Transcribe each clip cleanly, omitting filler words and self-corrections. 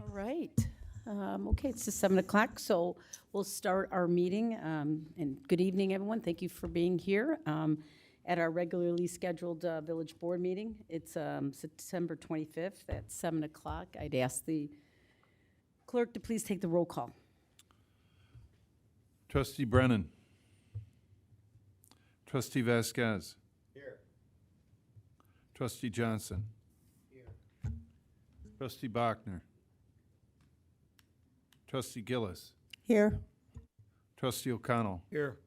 All right. Okay, it's just 7 o'clock, so we'll start our meeting. And good evening, everyone. Thank you for being here at our regularly scheduled village board meeting. It's September 25th at 7 o'clock. I'd ask the clerk to please take the roll call. Trustee Brennan. Trustee Vasquez. Here. Trustee Johnson. Here. Trustee Bachner. Trustee Gillis. Here. Trustee O'Connell. Here.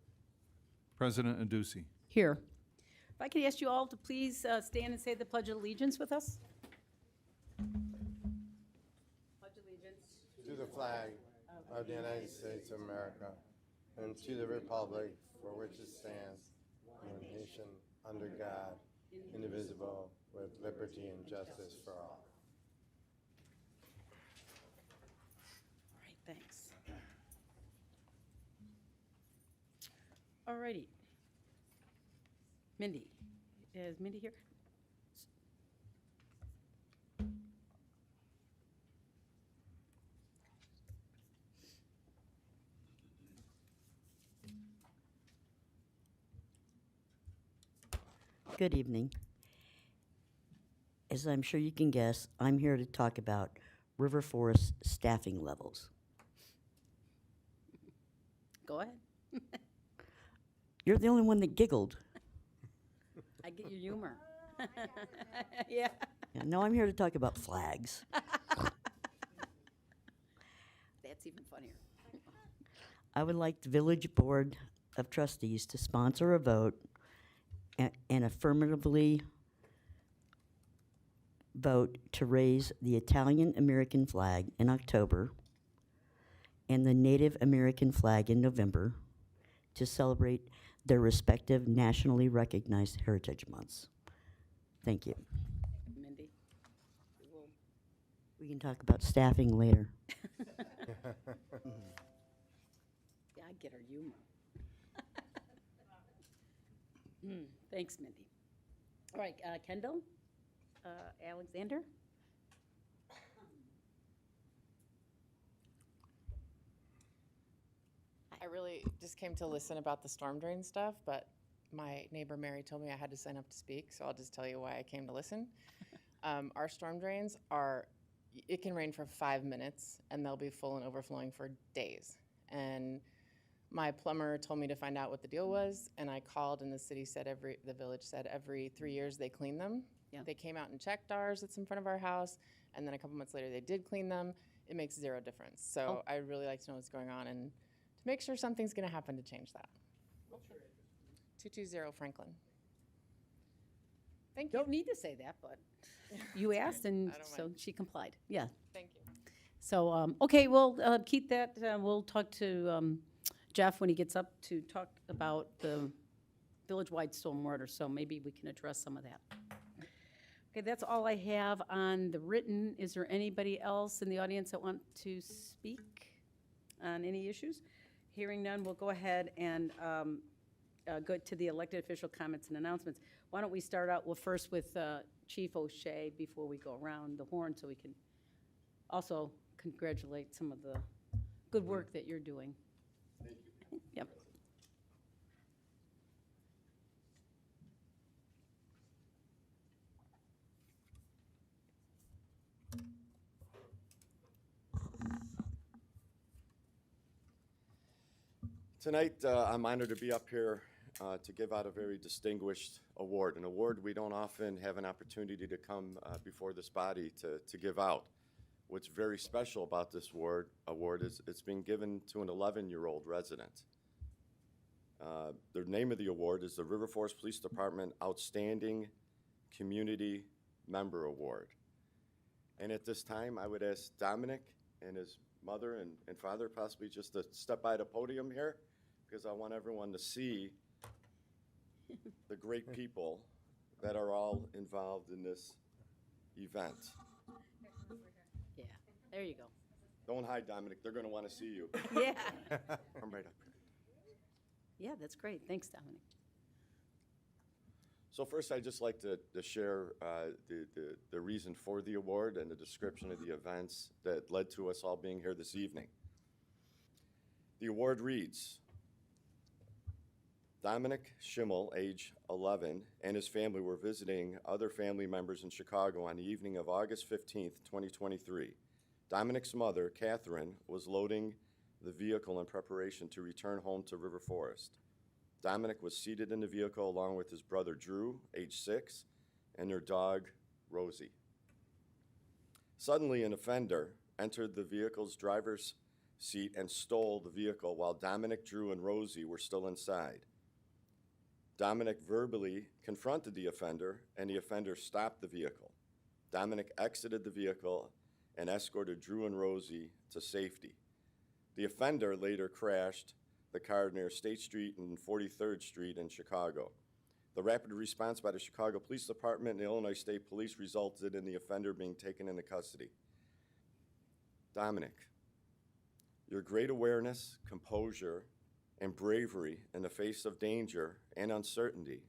President Aducey. Here. If I could ask you all to please stand and say the Pledge of Allegiance with us. Pledge allegiance. To the flag of the United States of America and to the republic for which it stands, one nation, under God, indivisible, with liberty and justice for all. All right, thanks. All righty. Mindy, is Mindy here? Good evening. As I'm sure you can guess, I'm here to talk about River Forest staffing levels. Go ahead. You're the only one that giggled. I get your humor. Yeah. Yeah, no, I'm here to talk about flags. That's even funnier. I would like the Village Board of Trustees to sponsor a vote and affirmatively vote to raise the Italian American flag in October and the Native American flag in November to celebrate their respective nationally recognized heritage months. Thank you. Mindy. We can talk about staffing later. Yeah, I get her humor. Thanks, Mindy. All right, Kendall, Alexander. I really just came to listen about the storm drain stuff, but my neighbor Mary told me I had to sign up to speak, so I'll just tell you why I came to listen. Our storm drains it can rain for 5 minutes and they'll be full and overflowing for days. And my plumber told me to find out what the deal was, and I called, and the village said every 3 years they clean them. Yeah. They came out and checked ours that's in front of our house, and then a couple months later they did clean them. It makes zero difference. So I'd really like to know what's going on and to make sure something's going to happen to change that. 220 Franklin. Thank you. Don't need to say that, but you asked, and I don't so mind. she complied. Yeah. Thank you. So, okay, we'll keep that. We'll talk to Jeff when he gets up to talk about the village-wide stormwater, so maybe we can address some of that. Okay, that's all I have on the written. Is there anybody else in the audience that want to speak on any issues? Hearing none, we'll go ahead and go to the elected official comments and announcements. Why don't we start out first with Chief O'Shea before we go around the horn, so we can also congratulate some of the good work that you're doing. Thank you. Yep. Tonight, I'm honored to be up here to give out a very distinguished award, an award we don't often have an opportunity to come before this body to give out. What's very special about this award is it's being given to an 11-year-old resident. The name of the award is the River Forest Police Department Outstanding Community Member Award. And at this time, I would ask Dominic and his mother and father possibly just to step by the podium here, because I want everyone to see the great people that are all involved in this event. Yeah, there you go. Don't hide, Dominic. They're going to want to see you. Yeah. I'm right up here. Yeah, that's great. Thanks, Dominic. So first, I'd just like to share the reason for the award and the description of the events that led to us all being here this evening. The award reads, Dominic Schimmel, age 11, and his family were visiting other family members in Chicago on the evening of August 15th, 2023. Dominic's mother, Catherine, was loading the vehicle in preparation to return home to River Forest. Dominic was seated in the vehicle along with his brother Drew, age 6, and their dog, Rosie. Suddenly, an offender entered the vehicle's driver's seat and stole the vehicle while Dominic, Drew, and Rosie were still inside. Dominic verbally confronted the offender, and the offender stopped the vehicle. Dominic exited the vehicle and escorted Drew and Rosie to safety. The offender later crashed the car near State Street and 43rd Street in Chicago. The rapid response by the Chicago Police Department and the Illinois State Police resulted in the offender being taken into custody. Dominic, your great awareness, composure, and bravery in the face of danger and uncertainty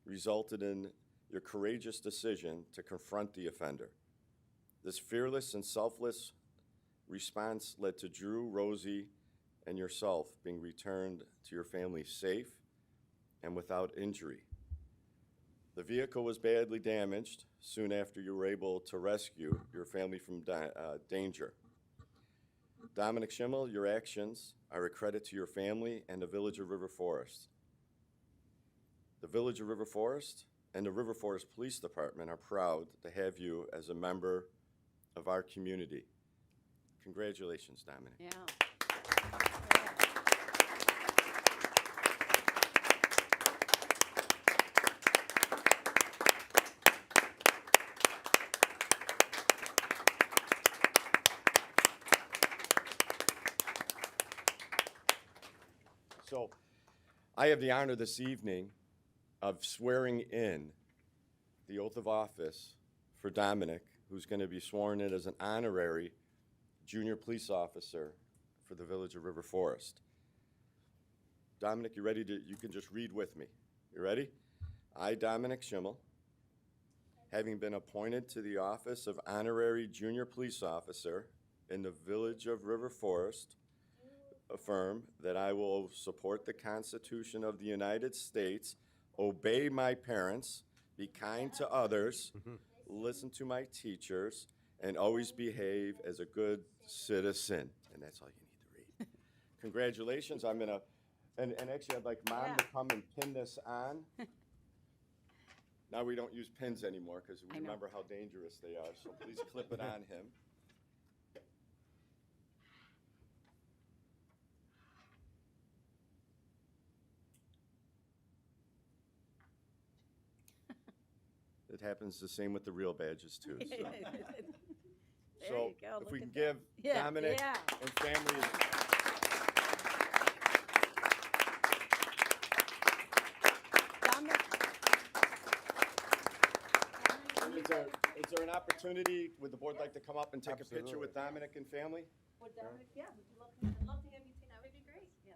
resulted in your courageous decision to confront the offender. This fearless and selfless response led to Drew, Rosie, and yourself being returned to your family safe and without injury. The vehicle was badly damaged soon after you were able to rescue your family from danger. Dominic Schimmel, your actions are a credit to your family and the Village of River Forest. The Village of River Forest and the River Forest Police Department are proud to have you as a member of our community. Congratulations, Dominic. Yeah. So, I have the honor this evening of swearing in the oath of office for Dominic, who's going to be sworn in as an honorary junior police officer for the Village of River Forest. Dominic, you ready to, you can just read with me. You ready? I, Dominic Schimmel, having been appointed to the office of honorary junior police officer in the Village of River Forest, affirm that I will support the Constitution of the United States, obey my parents, be kind to others, listen to my teachers, and always behave as a good citizen. And that's all you need to read. Congratulations. I'm gonna, and actually I'd like Mom to come and pin this on. Now we don't use pins anymore because we I know. remember how dangerous they are, so please clip it on him. It happens the same with the real badges too. So, There so you go, if look we at can that. give Yeah, Dominic yeah. and family. Dominic? Is there an opportunity, would the board like to come up and take a picture with Dominic and family? Would Dominic, yeah, would you love to, I'd love to have you take, that would be great, yeah.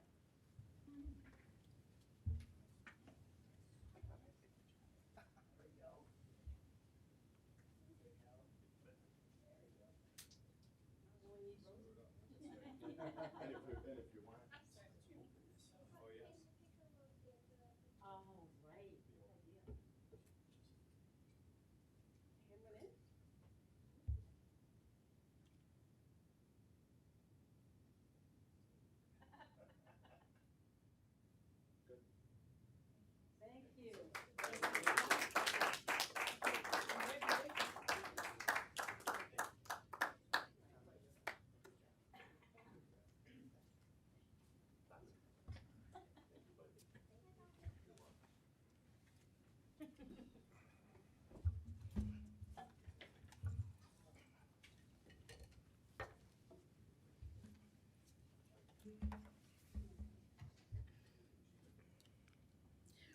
Oh, right, good idea. Camera in? Thank you.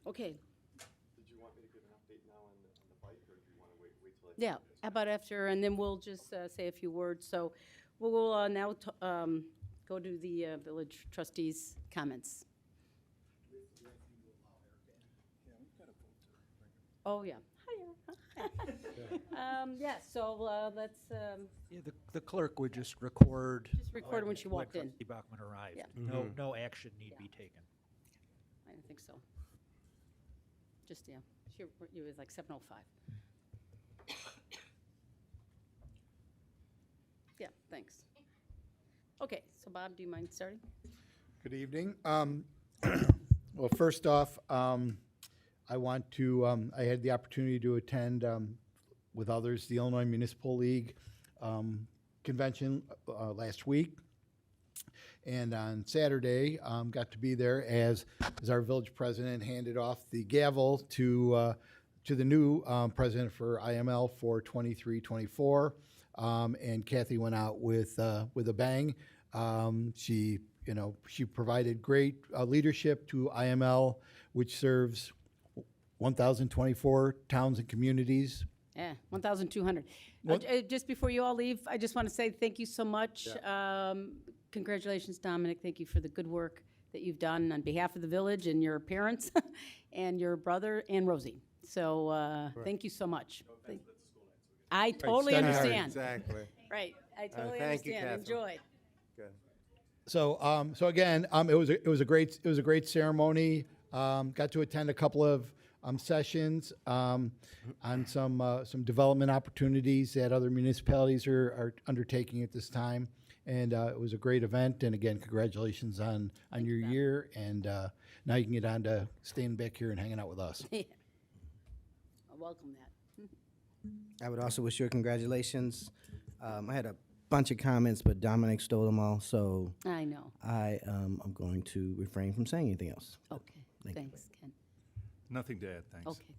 Okay, Did you want me to give an update now on the bike, or do you want to wait till I? yeah, how about after, and then we'll just say a few words. So we'll now go to the village trustees' comments. Oh, yeah. Hiya. Yeah, so let's Yeah, the clerk would just record. just record when she walked in. Trustee Bachman arrived. Yeah. No action need be taken. I don't think so. Just, yeah, it was like 7:05. Yeah, thanks. Okay, so Bob, do you mind starting? Good evening. Well, first off, I want to, I had the opportunity to attend with others the Illinois Municipal League convention last week. And on Saturday, got to be there as our village president handed off the gavel to the new president for IML for 23-24. And Kathy went out with a bang. She provided great leadership to IML, which serves 1,024 towns and communities. Yeah, 1,200. Just before you all leave, I just want to say thank you so much. Congratulations, Dominic. Thank you for the good work that you've done on behalf of the village and your parents and your brother and Rosie. So thank you so much. I totally Study hard, understand. Exactly. Right, I totally thank you, understand. Catherine. Enjoy. Good. So again, it was a great ceremony. Got to attend a couple of sessions on some development opportunities that other municipalities are undertaking at this time, and it was a great event. And again, congratulations on your year, and now you can get on to staying back here and hanging out with us. I welcome that. I would also wish you congratulations. I had a bunch of comments, but Dominic stole them all, so I know. I'm going to refrain from saying anything else. Okay, Thank you. thanks, Ken. Nothing to add, thanks. Okay.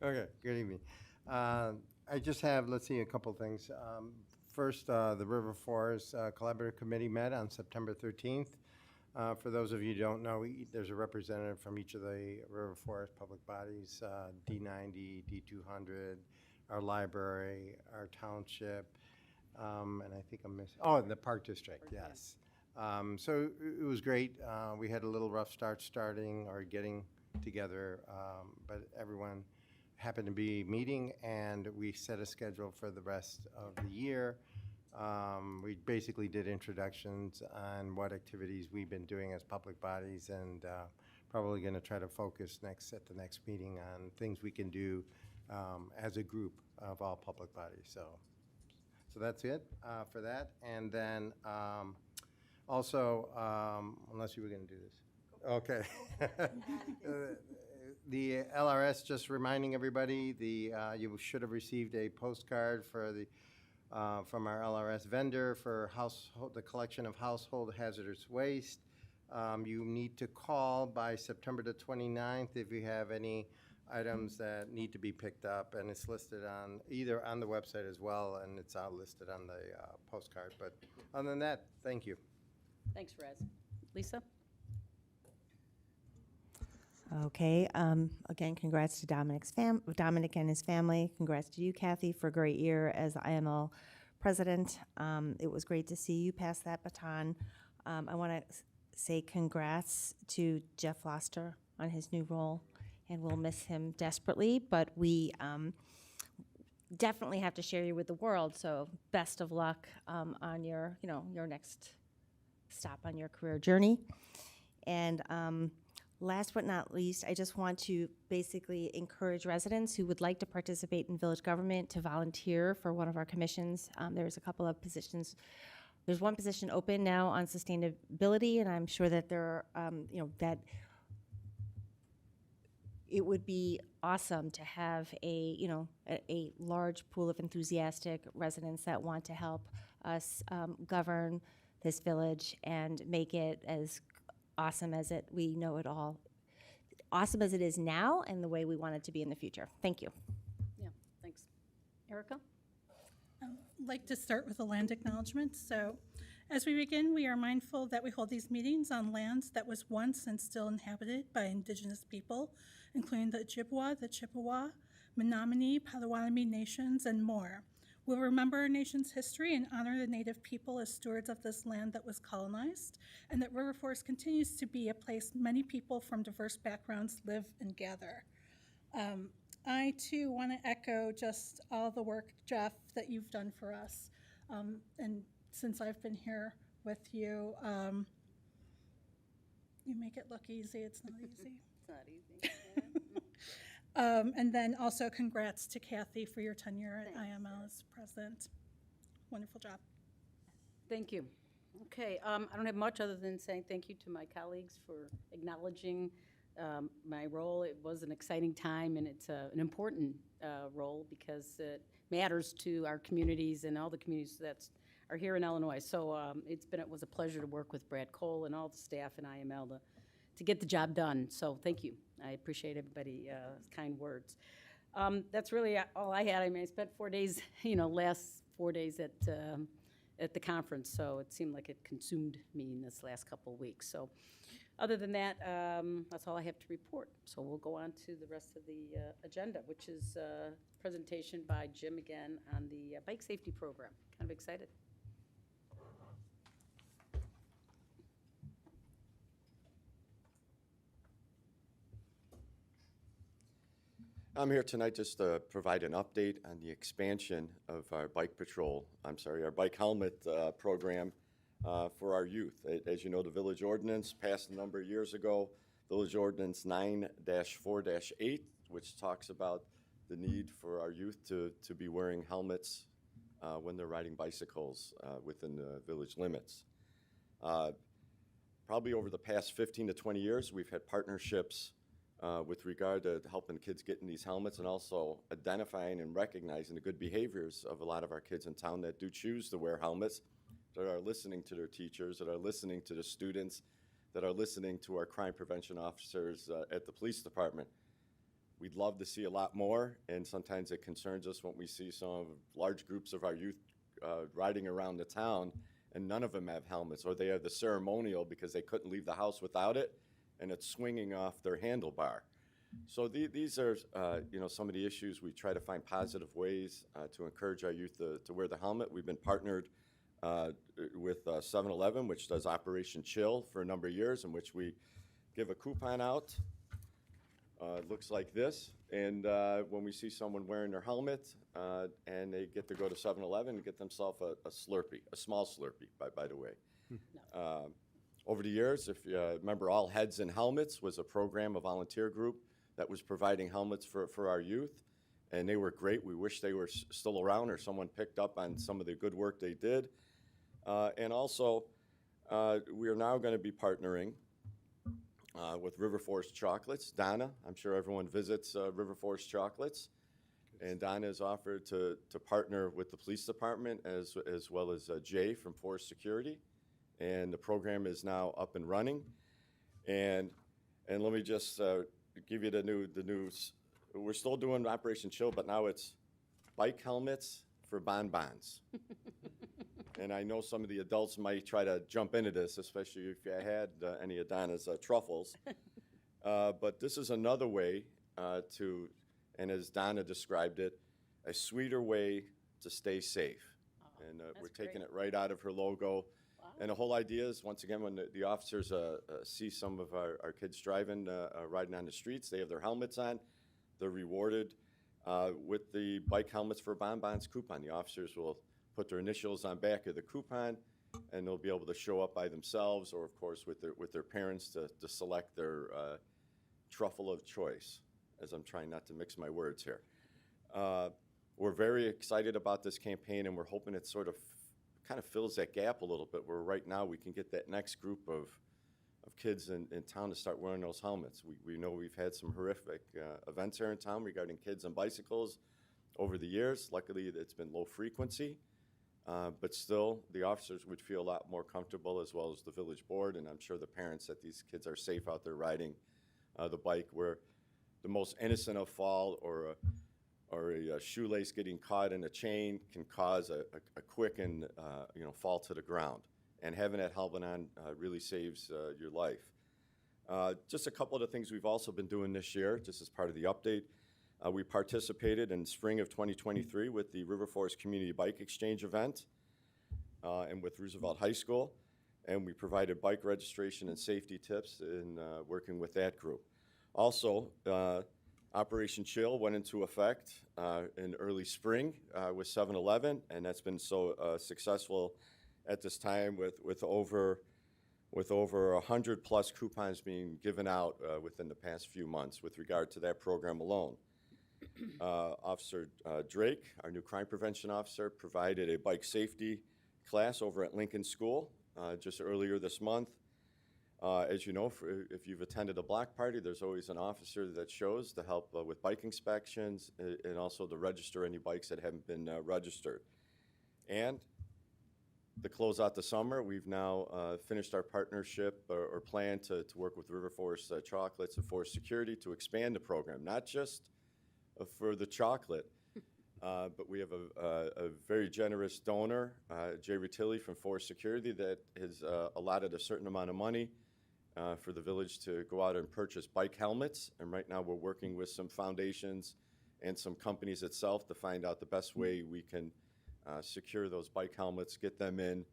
Okay, good evening. I just have, let's see, a couple things. First, the River Forest Collaborative Committee met on September 13th. For those of you who don't know, there's a representative from each of the River Forest public bodies, D90, D200, our library, our township, and I think I'm missing, and the Park District, yes. So it was great. We had a little rough start getting together, but everyone happened to be meeting, and we set a schedule for the rest of the year. We basically did introductions on what activities we've been doing as public bodies, and probably going to try to focus at the next meeting on things we can do as a group of all public bodies. So that's it for that. And then also, unless you were going to do this. Okay. The LRS, just reminding everybody, you should have received a postcard for from our LRS vendor for the collection of household hazardous waste. You need to call by September the 29th if you have any items that need to be picked up, and it's listed either on the website as well, and it's listed on the postcard. But other than that, thank you. Thanks, Raz. Lisa? Okay. Again, congrats to Dominic and his family. Congrats to you, Kathy, for a great year as IML president. It was great to see you pass that baton. I want to say congrats to Jeff Foster on his new role, and we'll miss him desperately. But we definitely have to share you with the world. So best of luck on your next stop on your career journey. And last but not least, I just want to basically encourage residents who would like to participate in village government to volunteer for one of our commissions. There's a couple of positions. There's one position open now on sustainability, and I'm sure that there are, that it would be awesome to have a large pool of enthusiastic residents that want to help us govern this village and make it as awesome as we know it all, awesome as it is now, and the way we want it to be in the future. Thank you. Yeah, thanks. Erica? I'd like to start with a land acknowledgement. So as we begin, we are mindful that we hold these meetings on lands that was once and still inhabited by Indigenous people, including the Ojibwa, the Chippewa, Menominee, Potawatomi nations, and more. We'll remember our nation's history and honor the Native people as stewards of this land that was colonized, and that River Forest continues to be a place many people from diverse backgrounds live and gather. I too want to echo just all the work, Jeff, that you've done for us. And since I've been here with you, you make it look easy. It's not easy. It's not easy. And then also congrats to Kathy for your tenure at Thanks. IML as president. Wonderful job. Thank you. Okay, I don't have much other than saying thank you to my colleagues for acknowledging my role. It was an exciting time, and it's an important role because it matters to our communities and all the communities that are here in Illinois. So it was a pleasure to work with Brad Cole and all the staff in IML to get the job done. So thank you. I appreciate everybody's kind words. That's really all I had. I mean, I spent 4 days, last 4 days at the conference, so it seemed like it consumed me in this last couple of weeks. So other than that, that's all I have to report. So we'll go on to the rest of the agenda, which is a presentation by Jim again on the bike safety program. Kind of excited. I'm here tonight just to provide an update on the expansion of our our bike helmet program for our youth. As you know, the village ordinance passed a number of years ago, Village Ordinance 9-4-8, which talks about the need for our youth to be wearing helmets when they're riding bicycles within the village limits. Probably over the past 15 to 20 years, we've had partnerships with regard to helping kids get in these helmets and also identifying and recognizing the good behaviors of a lot of our kids in town that do choose to wear helmets, that are listening to their teachers, that are listening to the students, that are listening to our crime prevention officers at the police department. We'd love to see a lot more, and sometimes it concerns us when we see some large groups of our youth riding around the town and none of them have helmets, or they have the ceremonial because they couldn't leave the house without it, and it's swinging off their handlebar. So these are, some of the issues. We try to find positive ways to encourage our youth to wear the helmet. We've been partnered with 7-Eleven, which does Operation Chill for a number of years, in which we give a coupon out. It looks like this, and when we see someone wearing their helmet and they get to go to 7-Eleven and get themselves a Slurpee, a small Slurpee, by the way. Over the years, if you remember, All Heads and Helmets was a program, a volunteer group that was providing helmets for our youth, and they were great. We wish they were still around or someone picked up on some of the good work they did. And also, we are now going to be partnering with River Forest Chocolates. Donna, I'm sure everyone visits River Forest Chocolates, and Donna has offered to partner with the police department as well as Jay from Forest Security. And the program is now up and running. And let me just give you the news. We're still doing Operation Chill, but now it's bike helmets for bonbons. And I know some of the adults might try to jump into this, especially if you had any of Donna's truffles. But this is another way and as Donna described it, a sweeter way to stay safe. And we're taking it right out of her logo. And the whole idea is, once again, when the officers see some of our kids driving, riding on the streets, they have their helmets on, they're rewarded with the bike helmets for bonbons coupon. The officers will put their initials on back of the coupon, and they'll be able to show up by themselves, or of course with their parents to select their truffle of choice, as I'm trying not to mix my words here. We're very excited about this campaign, and we're hoping it sort of kind of fills that gap a little bit, where right now we can get that next group of kids in town to start wearing those helmets. We know we've had some horrific events here in town regarding kids and bicycles over the years. Luckily, it's been low frequency, but still, the officers would feel a lot more comfortable, as well as the village board, and I'm sure the parents, that these kids are safe out there riding the bike, where the most innocent of fall or a shoelace getting caught in a chain can cause a quick fall to the ground. And having that helmet on really saves your life. Just a couple of the things we've also been doing this year, just as part of the update. We participated in spring of 2023 with the River Forest Community Bike Exchange event and with Roosevelt High School. And we provided bike registration and safety tips in working with that group. Also, Operation Chill went into effect in early spring with 7-Eleven, and that's been so successful at this time with over 100 plus coupons being given out within the past few months with regard to that program alone. Officer Drake, our new crime prevention officer, provided a bike safety class over at Lincoln School just earlier this month. As you know, if you've attended a block party, there's always an officer that shows to help with bike inspections and also to register any bikes that haven't been registered. And to close out the summer, we've now finished our partnership or plan to work with River Forest Chocolates and Forest Security to expand the program, not just for the chocolate, but we have a very generous donor, Jay Rutilli from Forest Security, that has allotted a certain amount of money for the village to go out and purchase bike helmets. And right now we're working with some foundations and some companies itself to find out the best way we can secure those bike helmets, get them in,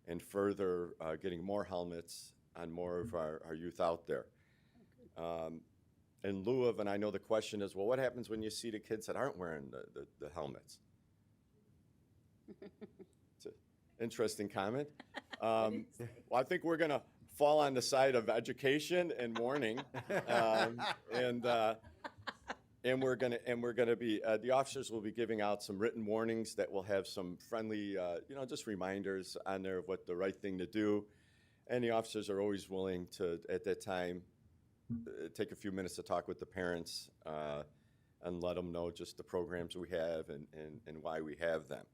and further getting more helmets on more of our youth out there. In lieu of, and I know the question is, well, what happens when you see the kids that aren't wearing the helmets? It's an interesting comment. Well, I think we're going to fall on the side of education and warning, and we're gonna be the officers will be giving out some written warnings that will have some friendly, just reminders on there of what the right thing to do, and the officers are always willing to at that time take a few minutes to talk with the parents and let them know just the programs we have and why we have them.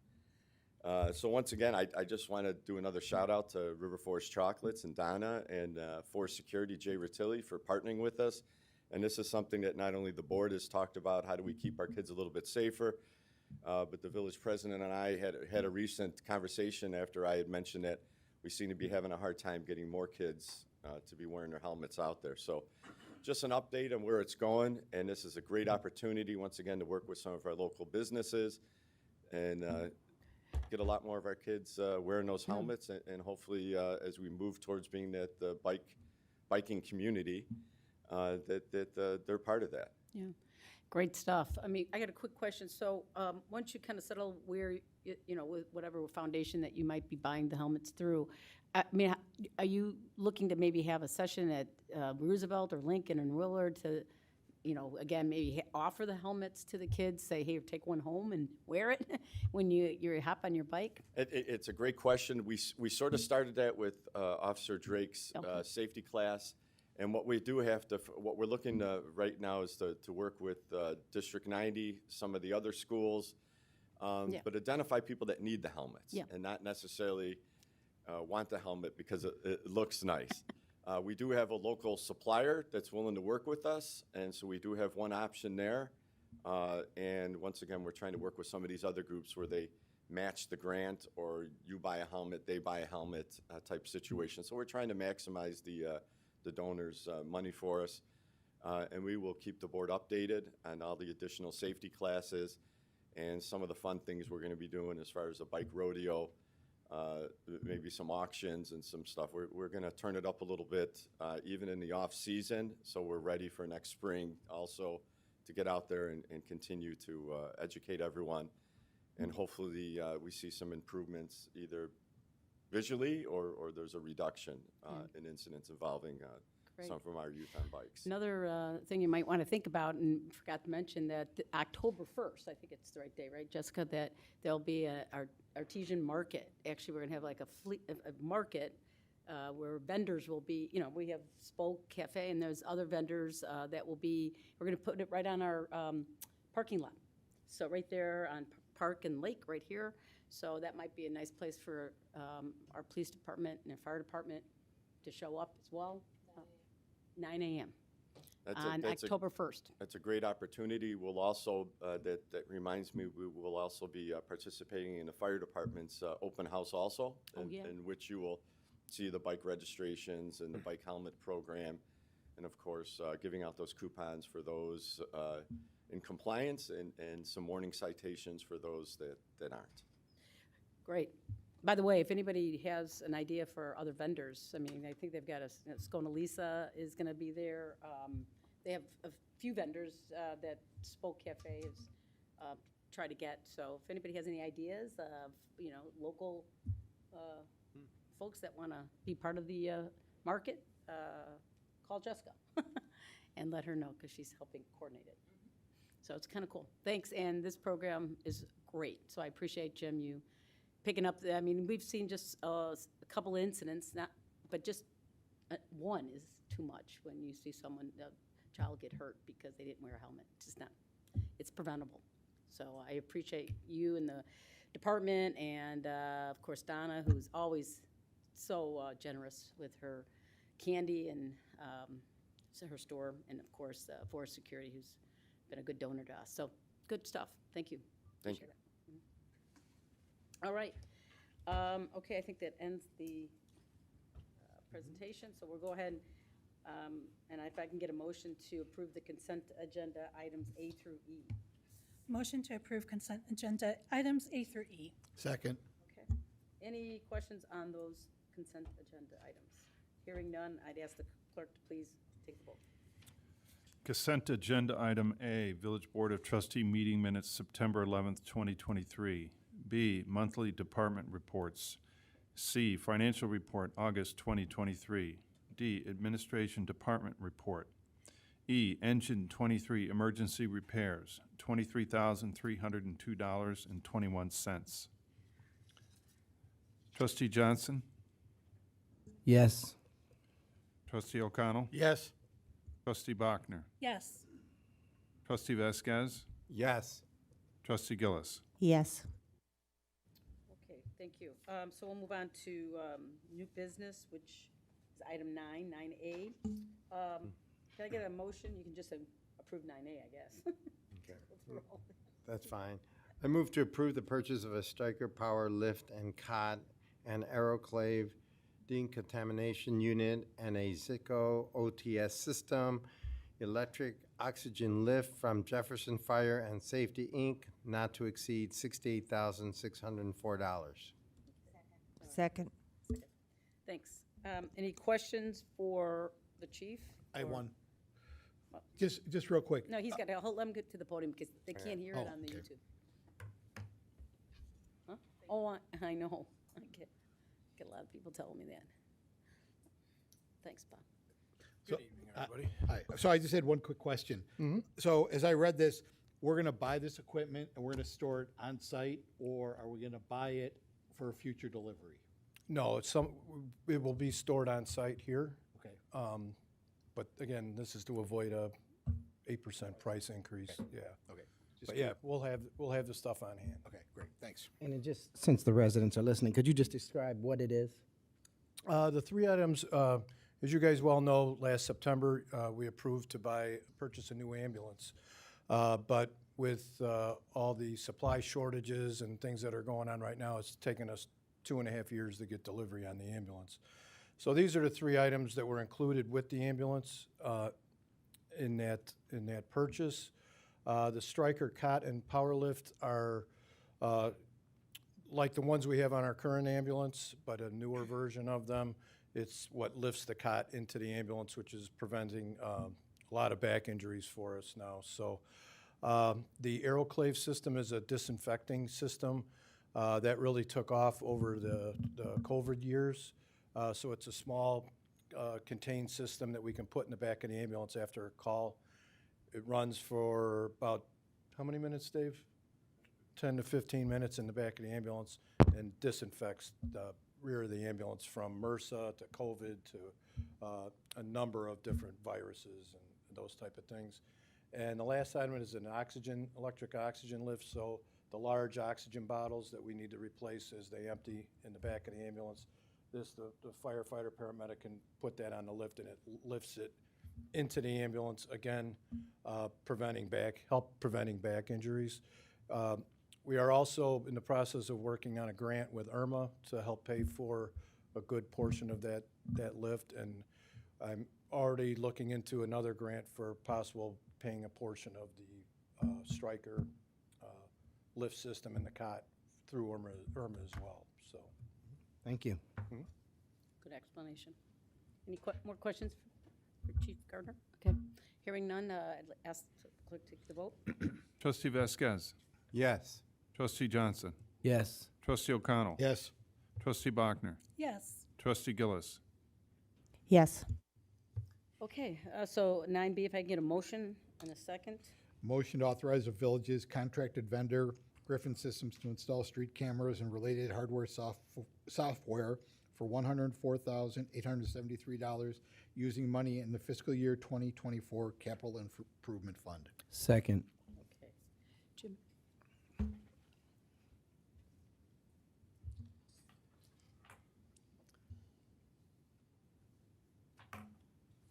So once again, I just want to do another shout out to River Forest Chocolates and Donna and Forest Security, Jay Rutilli, for partnering with us. And this is something that not only the board has talked about, how do we keep our kids a little bit safer, but the village president and I had a recent conversation after I had mentioned that we seem to be having a hard time getting more kids to be wearing their helmets out there. So just an update on where it's going, and this is a great opportunity, once again, to work with some of our local businesses and get a lot more of our kids wearing those helmets, and hopefully as we move towards being the biking community, that they're part of that. Yeah, great stuff. I mean, I got a quick question. So once you kind of settle where, with whatever foundation that you might be buying the helmets through, I mean, are you looking to maybe have a session at Roosevelt or Lincoln and Willard to, again, maybe offer the helmets to the kids, say, hey, take one home and wear it when you hop on your bike? It's a great question. We sort of started that with Officer Drake's safety class. And what we do what we're looking to right now is to work with District 90, some of the other schools, but identify people that need the helmets and not necessarily want the helmet because it looks nice. We do have a local supplier that's willing to work with us, and so we do have one option there. And once again, we're trying to work with some of these other groups where they match the grant, or you buy a helmet, they buy a helmet type situation. So we're trying to maximize the donors' money for us. And we will keep the board updated on all the additional safety classes and some of the fun things we're going to be doing as far as a bike rodeo, maybe some auctions and some stuff. We're going to turn it up a little bit, even in the off season, so we're ready for next spring also to get out there and continue to educate everyone. And hopefully we see some improvements either visually or there's a reduction in incidents involving some from our youth on bikes. Another thing you might want to think about, and forgot to mention, that October 1st, I think it's the right day, right, Jessica, that there'll be our artesian market. Actually, we're going to have like a market where vendors will be, we have Spoke Cafe, and there's other vendors that will be, we're going to put it right on our parking lot. So right there on Park and Lake right here. So that might be a nice place for our police department and our fire department to show up as well. 9 a.m. on October 1st. That's a great opportunity. We'll also, that reminds me, we will also be participating in the fire department's open house also, in which you will see the bike registrations and the bike helmet program, and of course, giving out those coupons for those in compliance and some warning citations for those that aren't. Great. By the way, if anybody has an idea for other vendors, I mean, I think they've got Scona Lisa is going to be there. they have a few vendors that Spoke Cafe has tried to get. So if anybody has any ideas of, local folks that want to be part of the market, call Jessica and let her know, because she's helping coordinate it. So it's kind of cool. Thanks, and this program is great. So I appreciate, Jim, you picking up. I mean, we've seen just a couple incidents, but just one is too much when you see someone, a child get hurt because they didn't wear a helmet. It's just not, it's preventable. So I appreciate you and the department, and of course Donna, who's always so generous with her candy and her store, and of course Forest Security, who's been a good donor to us. So good stuff. Thank you. Thank you. Appreciate it. All right. Okay, I think that ends the presentation. So we'll go ahead and if I can get a motion to approve the consent agenda items A through E. Motion to approve consent agenda items A through E. Second. Okay. Any questions on those consent agenda items? Hearing none, I'd ask the clerk to please take the vote. Consent agenda item A, Village Board of Trustee meeting minutes, September 11th, 2023. B, monthly department reports. C, financial report, August 2023. D, administration department report. E, engine 23 emergency repairs, $23,302.21. Trustee Johnson? Yes. Trustee O'Connell? Yes. Trustee Bachner? Yes. Trustee Vasquez? Yes. Trustee Gillis? Yes. Okay, thank you. So we'll move on to new business, which is item 9A. Can I get a motion? You can just approve 9A, I guess. Okay. That's fine. I move to approve the purchase of a Stryker Power Lift and Cot, an Aeroclave decontamination unit, and a Zico OTS system, electric oxygen lift from Jefferson Fire and Safety, Inc., not to exceed $68,604. Second. Thanks. Any questions for the chief? I Or- won. Just real quick. No, he's got to, let him get to the podium because they can't hear it Oh, on the okay. YouTube. Huh? Oh, I know. I get a lot of people telling me that. Thanks, Bob. Good evening, everybody. Hi. So I just had one quick question. So as I read this, we're going to buy this equipment and we're going to store it on site, or are we going to buy it for future delivery? No, it will be stored on site here. Okay. But again, this is to avoid a 8% price increase, yeah. Okay. But yeah, we'll have the stuff on hand. Okay, great. Thanks. And it just, since the residents are listening, could you just describe what it is? The three items, as you guys well know, last September, we approved to purchase a new ambulance. But with all the supply shortages and things that are going on right now, it's taken us 2.5 years to get delivery on the ambulance. So these are the three items that were included with the ambulance in that purchase. The Stryker cot and power lift are like the ones we have on our current ambulance, but a newer version of them. It's what lifts the cot into the ambulance, which is preventing a lot of back injuries for us now. So the Aeroclave system is a disinfecting system that really took off over the COVID years. So it's a small contained system that we can put in the back of the ambulance after a call. It runs for about, how many minutes, Dave? 10 to 15 minutes in the back of the ambulance and disinfects the rear of the ambulance from MRSA to COVID to a number of different viruses and those type of things. And the last item is an electric oxygen lift. So the large oxygen bottles that we need to replace as they empty in the back of the ambulance, the firefighter paramedic can put that on the lift and it lifts it into the ambulance, again, preventing back injuries. We are also in the process of working on a grant with IRMA to help pay for a good portion of that lift, and I'm already looking into another grant for possible paying a portion of the Stryker lift system in the cot through IRMA as well. So, Thank you. Good explanation. Any more questions for Chief Gardner? Okay. Hearing none, I'd ask the clerk to take the vote. Trustee Vasquez. Yes. Trustee Johnson. Yes. Trustee O'Connell. Yes. Trustee Bachner. Yes. Trustee Gillis. Yes. Okay, so 9B, if I can get a motion and a second. Motion to authorize the village's contracted vendor, Griffin Systems, to install street cameras and related hardware software for $104,873 using money in the fiscal year 2024 capital improvement fund. Second. Okay. Jim?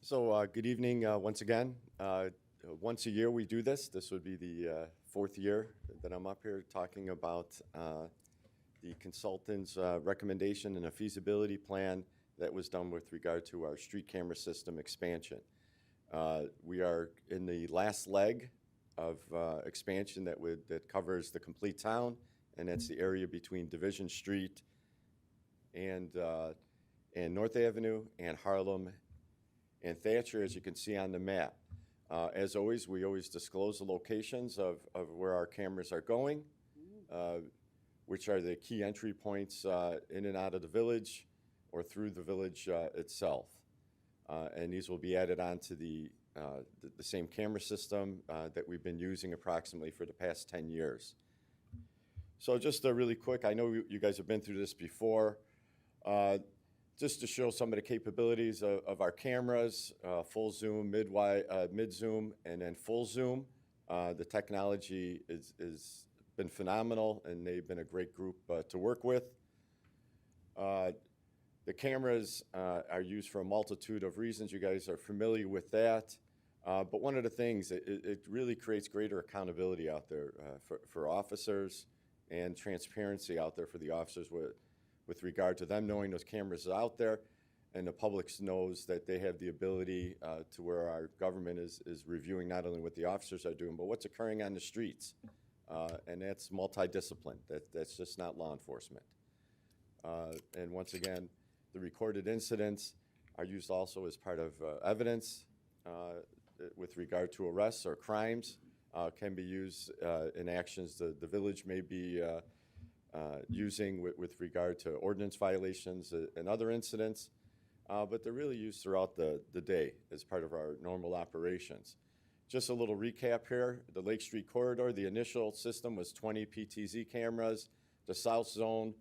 So, good evening once again. Once a year we do this. This would be the fourth year that I'm up here talking about the consultant's recommendation and a feasibility plan that was done with regard to our street camera system expansion. We are in the last leg of expansion that covers the complete town, and that's the area between Division Street and North Avenue and Harlem and Thatcher, as you can see on the map. As always, we always disclose the locations of where our cameras are going, which are the key entry points in and out of the village or through the village itself. And these will be added onto the same camera system that we've been using approximately for the past 10 years. So just really quick, I know you guys have been through this before. Just to show some of the capabilities of our cameras, full zoom, mid zoom, and then full zoom. The technology is been phenomenal, and they've been a great group to work with. The cameras are used for a multitude of reasons. You guys are familiar with that. But one of the things, it really creates greater accountability out there for officers and transparency out there for the officers with regard to them knowing those cameras are out there, and the public knows that they have the ability to where our government is reviewing not only what the officers are doing, but what's occurring on the streets. And that's multidiscipline. That's just not law enforcement. And once again, the recorded incidents are used also as part of evidence with regard to arrests or crimes, can be used in actions the village may be using with regard to ordinance violations and other incidents, but they're really used throughout the day as part of our normal operations. Just a little recap here. The Lake Street Corridor, the initial system was 20 PTZ cameras. The South Zone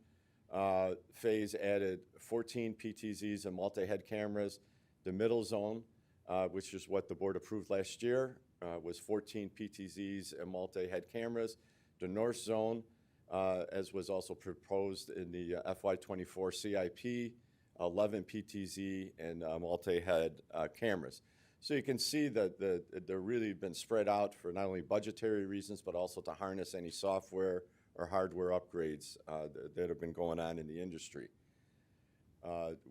phase added 14 PTZs and multi-head cameras. The Middle Zone, which is what the board approved last year, was 14 PTZs and multi-head cameras. The North Zone, as was also proposed in the FY24 CIP, 11 PTZ and multi-head cameras. So you can see that they're really been spread out for not only budgetary reasons, but also to harness any software or hardware upgrades that have been going on in the industry.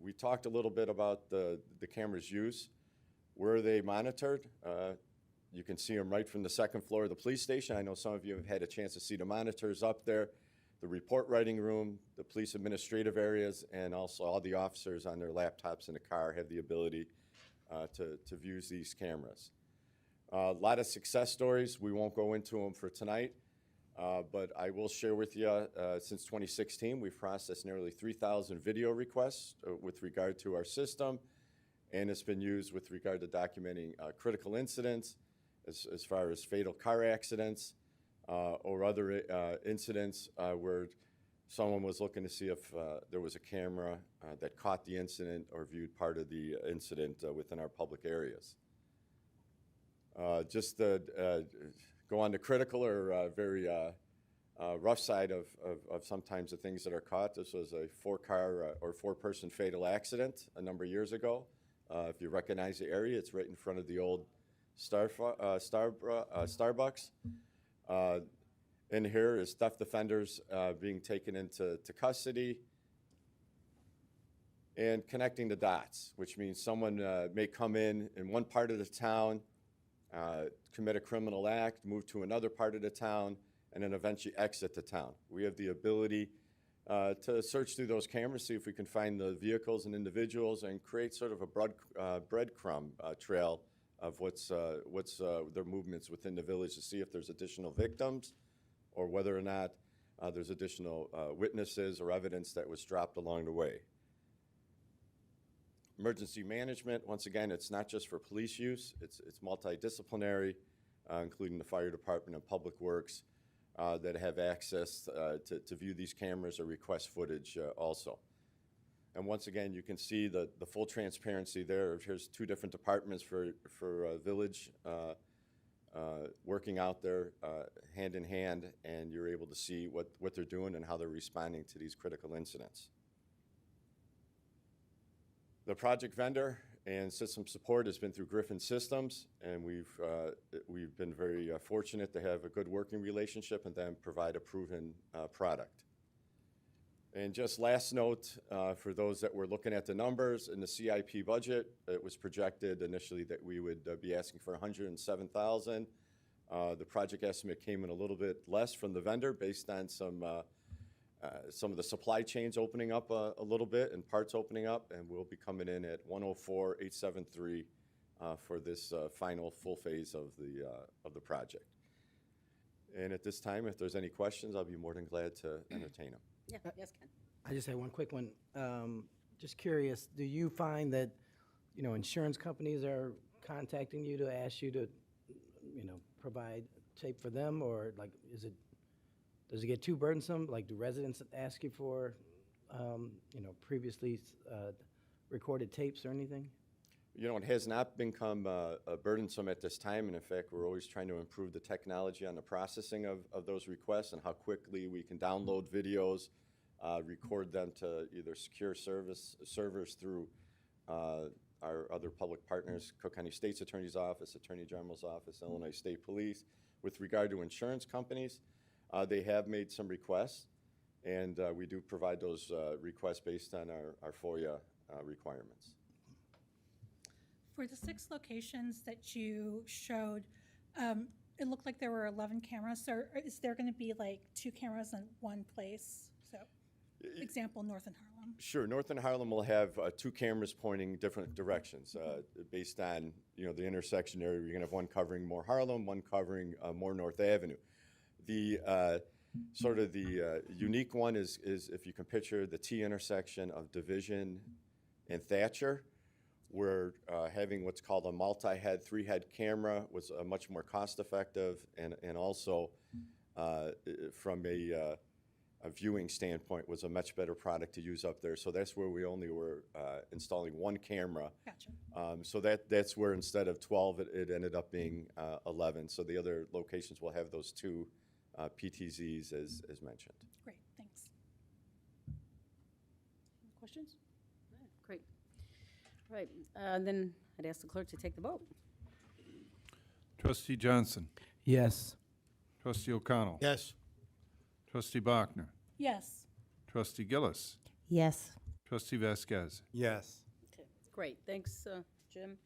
We talked a little bit about the cameras' use. Where are they monitored? You can see them right from the second floor of the police station. I know some of you have had a chance to see the monitors up there, the report writing room, the police administrative areas, and also all the officers on their laptops in the car have the ability to view these cameras. A lot of success stories. We won't go into them for tonight, but I will share with you, since 2016, we've processed nearly 3,000 video requests with regard to our system, and it's been used with regard to documenting critical incidents, as far as fatal car accidents or other incidents where someone was looking to see if there was a camera that caught the incident or viewed part of the incident within our public areas. Just to go on to critical or very rough side of sometimes the things that are caught. This was a four-car or four-person fatal accident a number of years ago. If you recognize the area, it's right in front of the old Starbucks. In here is theft offenders being taken into custody and connecting the dots, which means someone may come in one part of the town, commit a criminal act, move to another part of the town, and then eventually exit the town. We have the ability to search through those cameras, see if we can find the vehicles and individuals, and create sort of a breadcrumb trail of what's their movements within the village to see if there's additional victims or whether or not there's additional witnesses or evidence that was dropped along the way. Emergency management, once again, it's not just for police use, it's multidisciplinary, including the fire department and public works that have access to view these cameras or request footage also. And once again, you can see the full transparency there. Here's two different departments for village working out there hand in hand, and you're able to see what they're doing and how they're responding to these critical incidents. The project vendor and system support has been through Griffin Systems, and we've been very fortunate to have a good working relationship and then provide a proven product. And just last note, for those that were looking at the numbers in the CIP budget, it was projected initially that we would be asking for $107,000. The project estimate came in a little bit less from the vendor based on some of the supply chains opening up a little bit and parts opening up, and we'll be coming in at $104,873 for this final full phase of the project. And at this time, if there's any questions, I'll be more than glad to entertain them. Yeah, yes, Ken. I just had one quick one. Just curious, do you find that, insurance companies are contacting you to ask you to, provide tape for them, or like, does it get too burdensome? Like, do residents ask you for, previously recorded tapes or anything? It has not become burdensome at this time, and in fact, we're always trying to improve the technology on the processing of those requests and how quickly we can download videos, record them to either secure servers through our other public partners, Cook County State's Attorney's Office, Attorney General's Office, Illinois State Police. With regard to insurance companies, they have made some requests, and we do provide those requests based on our FOIA requirements. For the 6 locations that you showed, it looked like there were 11 cameras. So is there going to be like 2 cameras in one place? So, example, North and Harlem. Sure. North and Harlem will have 2 cameras pointing different directions based on the intersection area. You're going to have one covering more Harlem, one covering more North Avenue. The sort of the unique one is if you can picture the T intersection of Division and Thatcher. We're having what's called a multi-head, 3-head camera was much more cost-effective and also from a viewing standpoint was a much better product to use up there. So that's where we only were installing 1 camera. Gotcha. So that's where instead of 12, it ended up being 11. So the other locations will have those 2 PTZs as mentioned. Great, thanks. Questions? Great. All right, then I'd ask the clerk to take the vote. Trustee Johnson. Yes. Trustee O'Connell. Yes. Trustee Bachner. Yes. Trustee Gillis. Yes. Trustee Vasquez. Yes. Okay, great, thanks, Jim.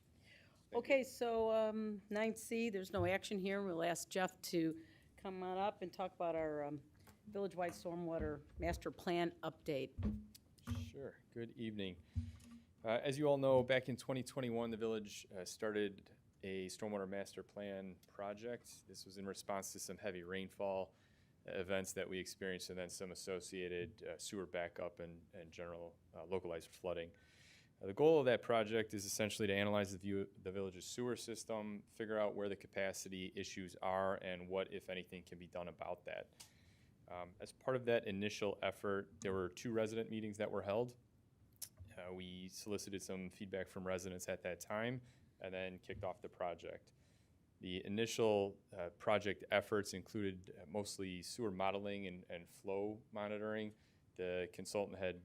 Okay, so 9C, there's no action here. We'll ask Jeff to come on up and talk about our village-wide stormwater master plan update. Sure. Good evening. As you all know, back in 2021, the village started a stormwater master plan project. This was in response to some heavy rainfall events that we experienced and then some associated sewer backup and general localized flooding. The goal of that project is essentially to analyze the village's sewer system, figure out where the capacity issues are and what, if anything, can be done about that. As part of that initial effort, there were 2 resident meetings that were held. We solicited some feedback from residents at that time and then kicked off the project. The initial project efforts included mostly sewer modeling and flow monitoring. The consultant had,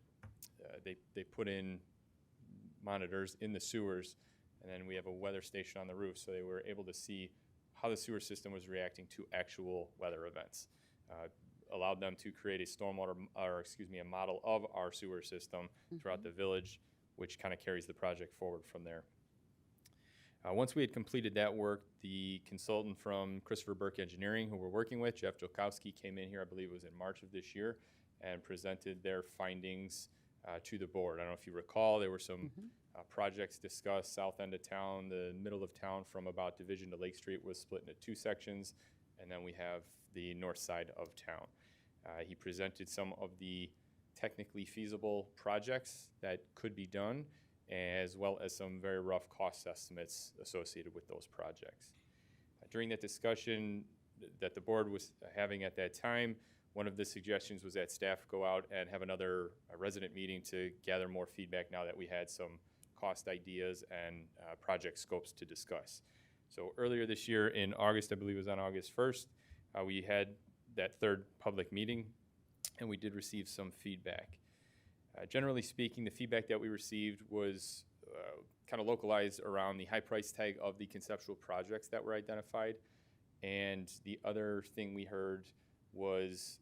they put in monitors in the sewers, and then we have a weather station on the roof, so they were able to see how the sewer system was reacting to actual weather events. Allowed them to create a model of our sewer system throughout the village, which kind of carries the project forward from there. Once we had completed that work, the consultant from Christopher Burke Engineering, who we're working with, Jeff Jokowski, came in here, I believe it was in March of this year, and presented their findings to the board. I don't know if you recall, there were some projects discussed. South end of town, the middle of town from about Division to Lake Street was split into 2 sections, and then we have the north side of town. He presented some of the technically feasible projects that could be done, as well as some very rough cost estimates associated with those projects. During that discussion that the board was having at that time, one of the suggestions was that staff go out and have another resident meeting to gather more feedback now that we had some cost ideas and project scopes to discuss. So earlier this year in August, I believe it was on August 1st, we had that third public meeting, and we did receive some feedback. Generally speaking, the feedback that we received was kind of localized around the high price tag of the conceptual projects that were identified. And the other thing we heard was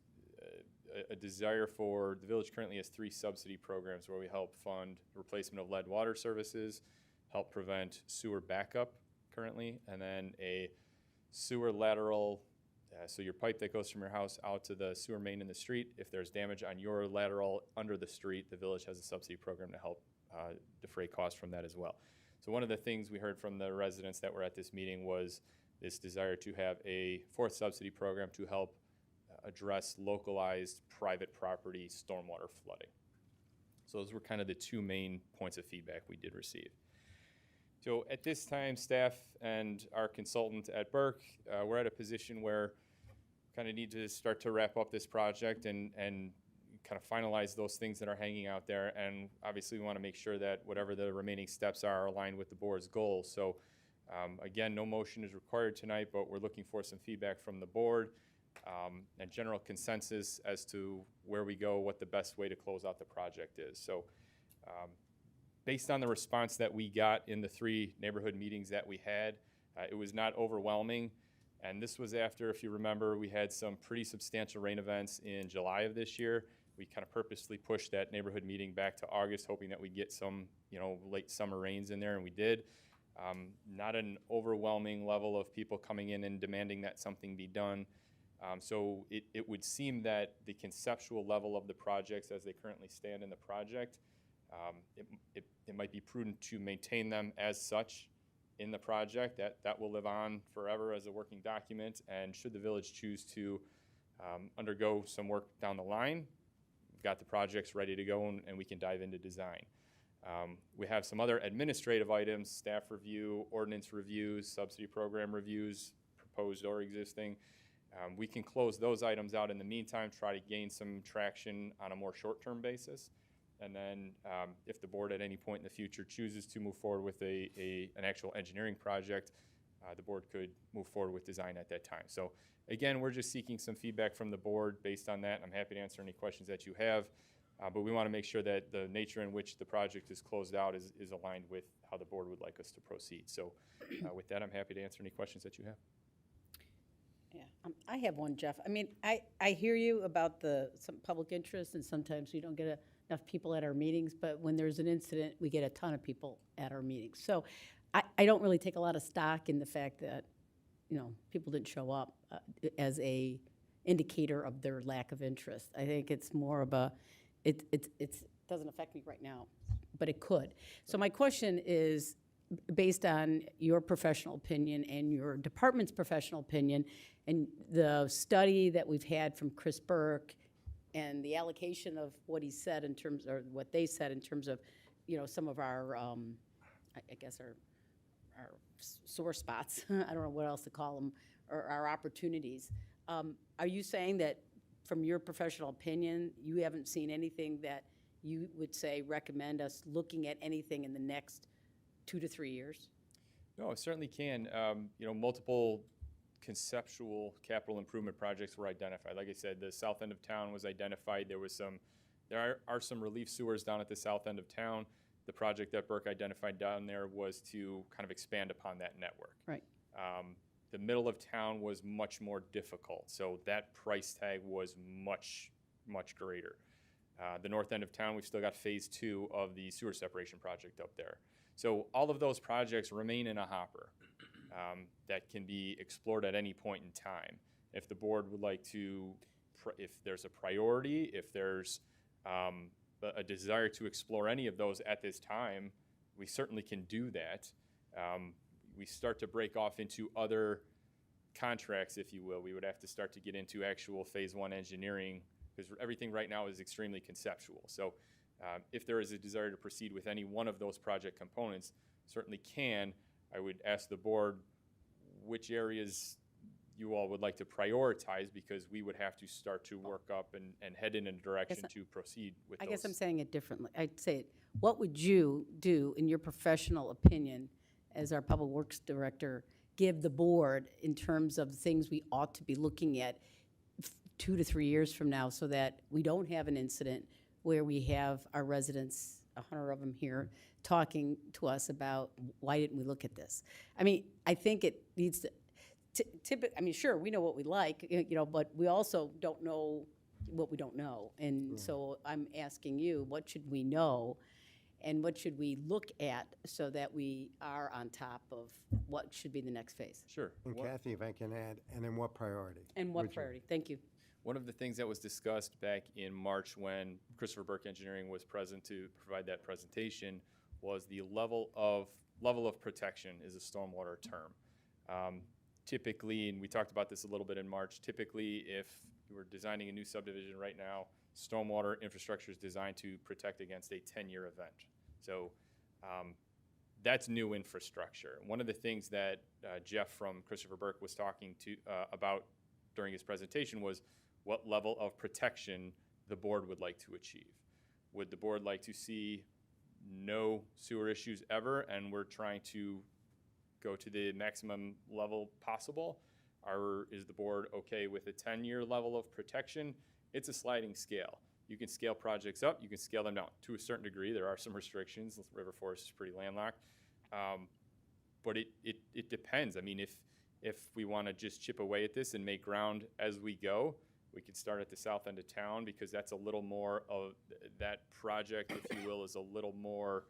a desire for, the village currently has 3 subsidy programs where we help fund replacement of lead water services, help prevent sewer backup currently, and then a sewer lateral, so your pipe that goes from your house out to the sewer main in the street. If there's damage on your lateral under the street, the village has a subsidy program to help defray costs from that as well. So one of the things we heard from the residents that were at this meeting was this desire to have a 4th subsidy program to help address localized private property stormwater flooding. So those were kind of the 2 main points of feedback we did receive. So at this time, staff and our consultant at Burke, we're at a position where kind of need to start to wrap up this project and kind of finalize those things that are hanging out there. And obviously we want to make sure that whatever the remaining steps are aligned with the board's goals. So again, no motion is required tonight, but we're looking for some feedback from the board and general consensus as to where we go, what the best way to close out the project is. So based on the response that we got in the 3 neighborhood meetings that we had, it was not overwhelming. And this was after, if you remember, we had some pretty substantial rain events in July of this year. We kind of purposely pushed that neighborhood meeting back to August, hoping that we'd get some, late summer rains in there, and we did. Not an overwhelming level of people coming in and demanding that something be done. So it would seem that the conceptual level of the projects as they currently stand in the project, it might be prudent to maintain them as such in the project. That will live on forever as a working document, and should the village choose to undergo some work down the line, we've got the projects ready to go and we can dive into design. We have some other administrative items, staff review, ordinance reviews, subsidy program reviews, proposed or existing. We can close those items out in the meantime, try to gain some traction on a more short-term basis. And then if the board at any point in the future chooses to move forward with an actual engineering project, the board could move forward with design at that time. So again, we're just seeking some feedback from the board based on that. I'm happy to answer any questions that you have, but we want to make sure that the nature in which the project is closed out is aligned with how the board would like us to proceed. So with that, I'm happy to answer any questions that you have. Yeah, I have one, Jeff. I mean, I hear you about some public interest, and sometimes we don't get enough people at our meetings, but when there's an incident, we get a ton of people at our meetings. So I don't really take a lot of stock in the fact that, people didn't show up as a indicator of their lack of interest. I think it's more of it doesn't affect me right now, but it could. So my question is, based on your professional opinion and your department's professional opinion and the study that we've had from Chris Burke and the allocation of what he said in terms, or what they said in terms of, some of our, I guess our sore spots, I don't know what else to call them, or our opportunities. Are you saying that from your professional opinion, you haven't seen anything that you would say recommend us looking at anything in the next 2 to 3 years? No, it certainly can. Multiple conceptual capital improvement projects were identified. Like I said, the south end of town was identified. There are some relief sewers down at the south end of town. The project that Burke identified down there was to kind of expand upon that network. Right. The middle of town was much more difficult, so that price tag was much, much greater. The north end of town, we've still got phase 2 of the sewer separation project up there. So all of those projects remain in a hopper that can be explored at any point in time. If the board would like to, if there's a priority, if there's a desire to explore any of those at this time, we certainly can do that. We start to break off into other contracts, if you will. We would have to start to get into actual phase one engineering, because everything right now is extremely conceptual. So if there is a desire to proceed with any one of those project components, certainly can. I would ask the board which areas you all would like to prioritize, because we would have to start to work up and head in a direction to proceed with I those. guess I'm saying it differently. I'd say, what would you do, in your professional opinion, as our Public Works Director, give the board in terms of things we ought to be looking at 2 to 3 years from now, so that we don't have an incident where we have our residents, 100 of them here, talking to us about, why didn't we look at this? I mean, I think it needs to, I mean, sure, we know what we like, but we also don't know what we don't know. And so I'm asking you, what should we know, and what should we look at, so that we are on top of what should be the next phase? Sure. And Kathy, if I can add, and in what priority? And what would you- priority? Thank you. One of the things that was discussed back in March when Christopher Burke Engineering was present to provide that presentation was the level of protection is a stormwater term. Typically, and we talked about this a little bit in March, typically if you were designing a new subdivision right now, stormwater infrastructure is designed to protect against a 10-year event. So that's new infrastructure. One of the things that Jeff from Christopher Burke was talking about during his presentation was what level of protection the board would like to achieve. Would the board like to see no sewer issues ever, and we're trying to go to the maximum level possible? Or is the board okay with a 10-year level of protection? It's a sliding scale. You can scale projects up, you can scale them down. To a certain degree, there are some restrictions. River Forest is pretty landlocked. But it depends. I mean, if we want to just chip away at this and make ground as we go, we could start at the south end of town, because that's a little more of that project, if you will, is a little more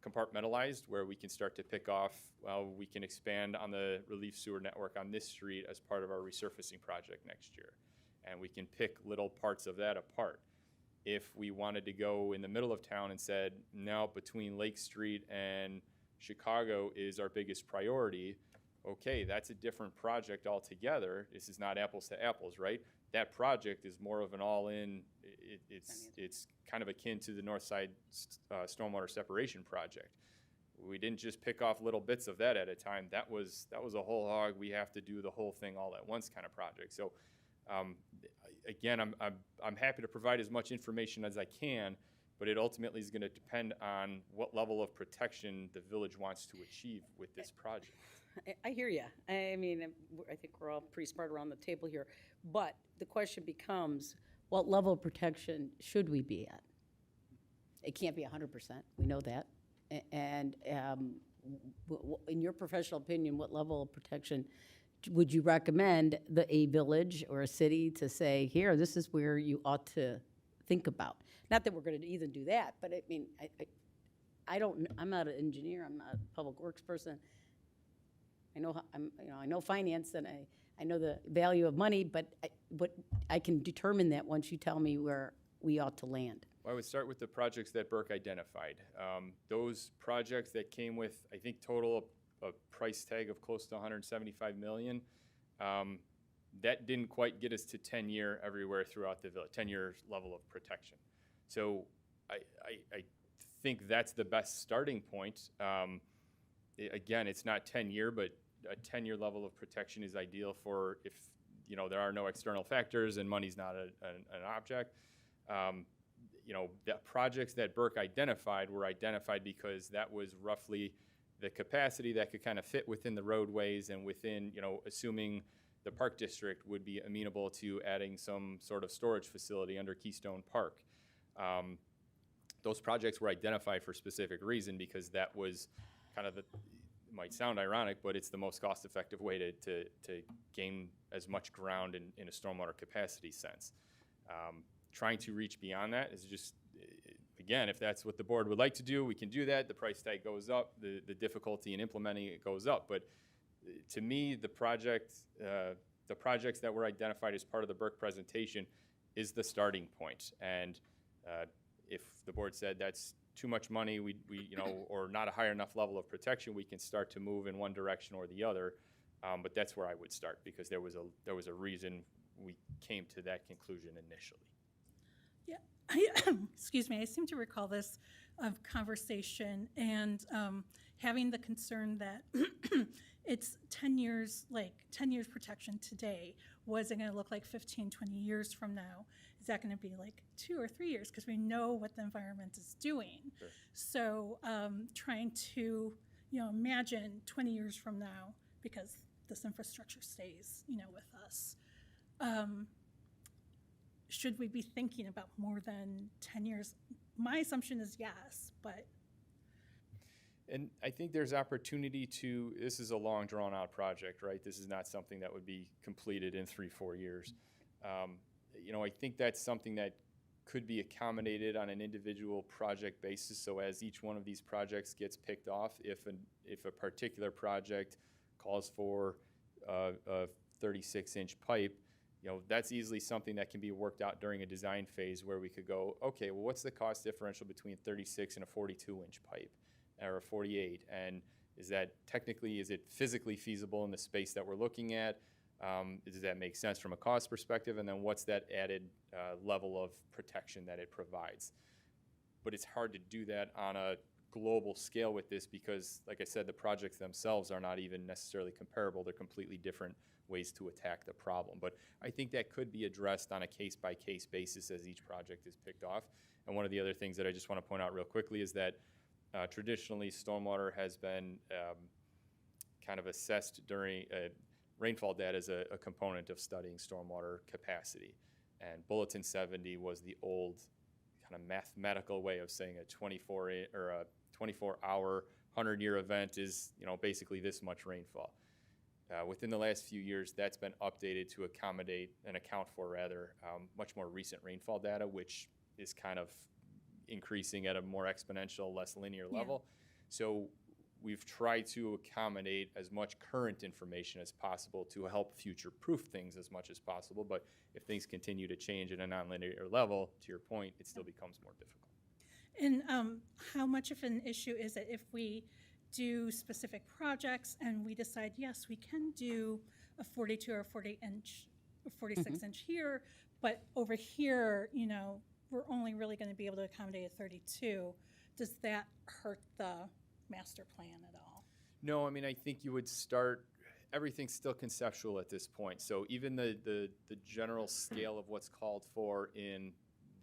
compartmentalized, where we can start to pick off, well, we can expand on the relief sewer network on this street as part of our resurfacing project next year. And we can pick little parts of that apart. If we wanted to go in the middle of town and said, no, between Lake Street and Chicago is our biggest priority, okay, that's a different project altogether. This is not apples to apples, right? That project is more of an all-in, it's kind of akin to the North Side Stormwater Separation Project. We didn't just pick off little bits of that at a time. That was a whole hog. We have to do the whole thing all at once kind of project. So again, I'm happy to provide as much information as I can, but it ultimately is going to depend on what level of protection the village wants to achieve with this project. I hear you. I mean, I think we're all pretty smart around the table here. But the question becomes, what level of protection should we be at? It can't be 100%. We know that. And in your professional opinion, what level of protection would you recommend a village or a city to say, here, this is where you ought to think about? Not that we're going to even do that, but I mean, I'm not an engineer. I'm not a public works person. I know finance, and I know the value of money, but I can determine that once you tell me where we ought to land. Well, I would start with the projects that Burke identified. Those projects that came with, I think, total a price tag of close to $175 million. That didn't quite get us to 10-year everywhere throughout the village, 10-year level of protection. So I think that's the best starting point. Again, it's not 10-year, but a 10-year level of protection is ideal for if there are no external factors and money's not an object. The projects that Burke identified were identified because that was roughly the capacity that could kind of fit within the roadways and within, assuming the park district would be amenable to adding some sort of storage facility under Keystone Park. Those projects were identified for a specific reason, because that was kind of it might sound ironic, but it's the most cost-effective way to gain as much ground in a stormwater capacity sense. Trying to reach beyond that is just, again, if that's what the board would like to do, we can do that. The price tag goes up, the difficulty in implementing it goes up. But to me, the projects that were identified as part of the Burke presentation is the starting point. And if the board said that's too much money, we or not a high enough level of protection, we can start to move in one direction or the other. But that's where I would start, because there was a reason we came to that conclusion initially. Yeah, excuse me, I seem to recall this conversation and having the concern that it's 10 years, like 10 years protection today. Was it going to look like 15, 20 years from now? Is that going to be like 2 or 3 years? Because we know what the environment is doing. Sure. So trying to, imagine 20 years from now, because this infrastructure stays, with us. Should we be thinking about more than 10 years? My assumption is yes, but. And I think there's opportunity this is a long drawn out project, right? This is not something that would be completed in 3-4 years. I think that's something that could be accommodated on an individual project basis. So as each one of these projects gets picked off, if a particular project calls for a 36-inch pipe, that's easily something that can be worked out during a design phase, where we could go, okay, well, what's the cost differential between 36 and a 42-inch pipe or a 48? And is it physically feasible in the space that we're looking at? Does that make sense from a cost perspective? And then what's that added level of protection that it provides? But it's hard to do that on a global scale with this, because, like I said, the projects themselves are not even necessarily comparable. They're completely different ways to attack the problem. But I think that could be addressed on a case-by-case basis as each project is picked off. And one of the other things that I just want to point out real quickly is that traditionally stormwater has been kind of assessed during rainfall data as a component of studying stormwater capacity. And Bulletin 70 was the old kind of mathematical way of saying a 24-hour, 100-year event is basically this much rainfall. Within the last few years, that's been updated to accommodate and account for, rather, much more recent rainfall data, which is kind of increasing at a more exponential, less linear level. So we've tried to accommodate as much current information as possible to help future-proof things as much as possible. But if things continue to change at a nonlinear level, to your point, it still becomes more difficult. And how much of an issue is it if we do specific projects and we decide, yes, we can do a 42 or 40-inch, or 46-inch here, but over here, we're only really going to be able to accommodate a 32. Does that hurt the master plan at all? No, I think you would start, everything's still conceptual at this point. So even the general scale of what's called for in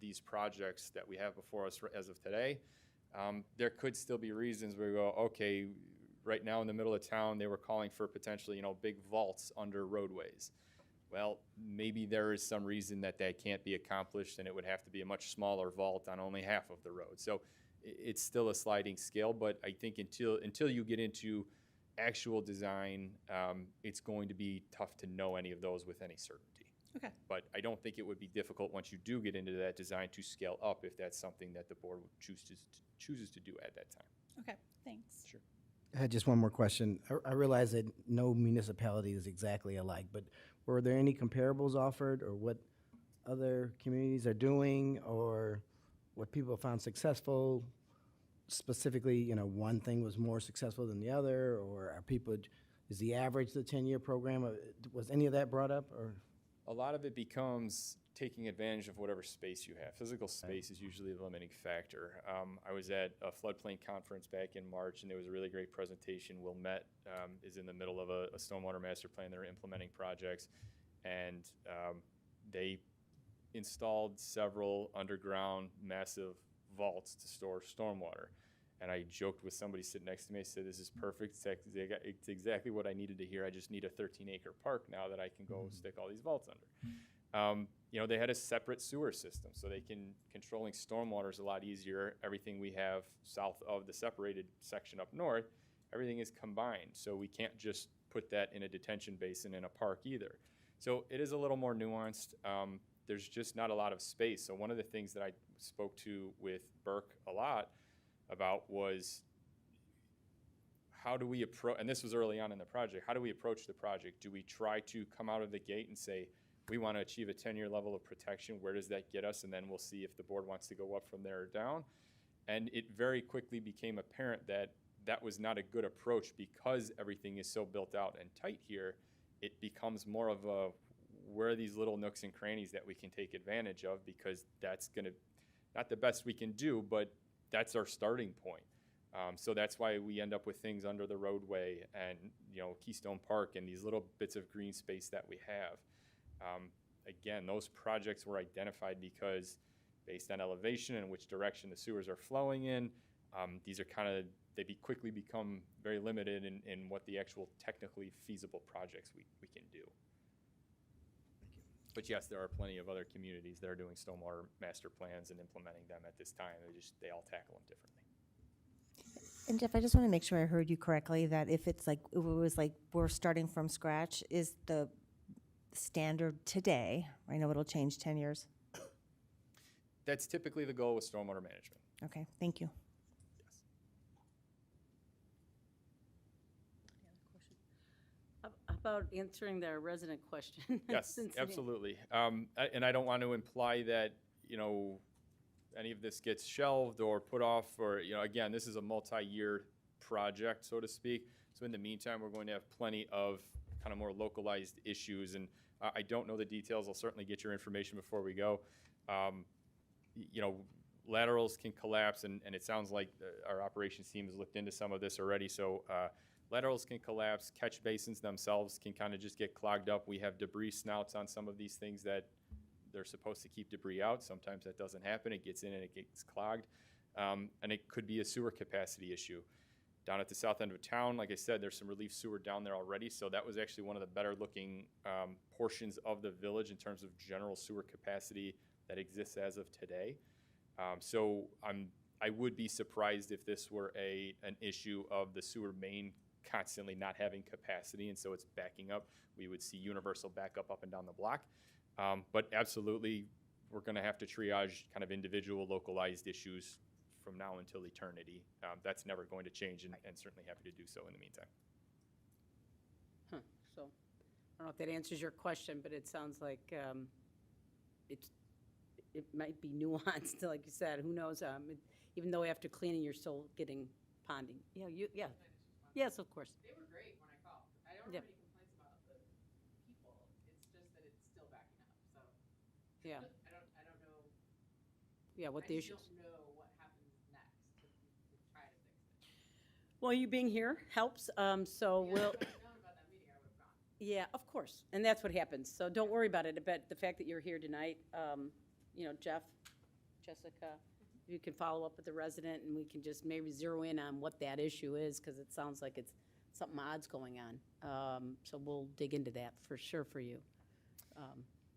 these projects that we have before us as of today, there could still be reasons where we go, okay, right now in the middle of town, they were calling for potentially, big vaults under roadways. Well, maybe there is some reason that can't be accomplished, and it would have to be a much smaller vault on only half of the road. So it's still a sliding scale, but I think until you get into actual design, it's going to be tough to know any of those with any certainty. Okay. But I don't think it would be difficult once you do get into that design to scale up if that's something that the board would chooses to do at that time. Okay, thanks. Sure. I had just one more question. I realize that no municipality is exactly alike, but were there any comparables offered, or what other communities are doing, or what people found successful? Specifically, one thing was more successful than the other, or is the average the 10-year program? Was any of that brought up, or? A lot of it becomes taking advantage of whatever space you have. Physical space is usually the limiting factor. I was at a floodplain conference back in March, and there was a really great presentation. Wilmette is in the middle of a stormwater master plan. They're implementing projects, and they installed several underground massive vaults to store stormwater. And I joked with somebody sitting next to me. I said, this is perfect. It's exactly what I needed to hear. I just need a 13-acre park now that I can go stick all these vaults under. They had a separate sewer system, so controlling stormwater is a lot easier. Everything we have south of the separated section up north, everything is combined. So we can't just put that in a detention basin in a park either. So it is a little more nuanced. There's just not a lot of space. So one of the things that I spoke to with Burke a lot about was, how do we approach, and this was early on in the project, how do we approach the project? Do we try to come out of the gate and say, We want to achieve a 10-year level of protection. Where does that get us? And then we'll see if the board wants to go up from there or down. And it very quickly became apparent that that was not a good approach because everything is so built out and tight here. It becomes more of a, where are these little nooks and crannies that we can take advantage of, because that's going to, not the best we can do, but that's our starting point. So that's why we end up with things under the roadway and, Keystone Park and these little bits of green space that we have. Again, those projects were identified because based on elevation and which direction the sewers are flowing in, these are they quickly become very limited in what the actual technically feasible projects we can do. But yes, there are plenty of other communities that are doing stormwater master plans and implementing them at this time. They all tackle them differently. And Jeff, I just want to make sure I heard you correctly, that if it was like we're starting from scratch, is the standard today, I know it'll change 10 years. That's typically the goal with stormwater management. Okay, thank you. How about answering the resident question? Yes, absolutely. And I don't want to imply that, any of this gets shelved or put off, or, again, this is a multi-year project, so to speak. So in the meantime, we're going to have plenty of kind of more localized issues. And I don't know the details. I'll certainly get your information before we go. Laterals can collapse, and it sounds like our operations team has looked into some of this already. So laterals can collapse. Catch basins themselves can kind of just get clogged up. We have debris snouts on some of these things that they're supposed to keep debris out. Sometimes that doesn't happen. It gets in and it gets clogged. And it could be a sewer capacity issue. Down at the south end of town, like I said, there's some relief sewer down there already. So that was actually one of the better looking portions of the village in terms of general sewer capacity that exists as of today. So I would be surprised if this were an issue of the sewer main constantly not having capacity, and so it's backing up. We would see universal backup up and down the block. But absolutely, we're going to have to triage kind of individual localized issues from now until eternity. That's never going to change, and certainly happy to do so in the meantime. So, I don't know if that answers your question, but it sounds like it might be nuanced, like you said. Who knows? Even though after cleaning, you're still getting ponding. Yeah. Yes, of course. They were great when I called. I don't have any complaints about the people. It's just that it's still backing up. So Yeah. I don't know. Yeah, what the issues. I don't know what happens next to try to fix it. Well, you being here helps. So we'll. If I'd known about that meeting, I would have gone. Yeah, of course, and that's what happens. So don't worry about it. But the fact that you're here tonight, Jeff, Jessica, you can follow up with the resident, and we can just maybe zero in on what that issue is, because it sounds like it's something odd's going on. So we'll dig into that for sure for you.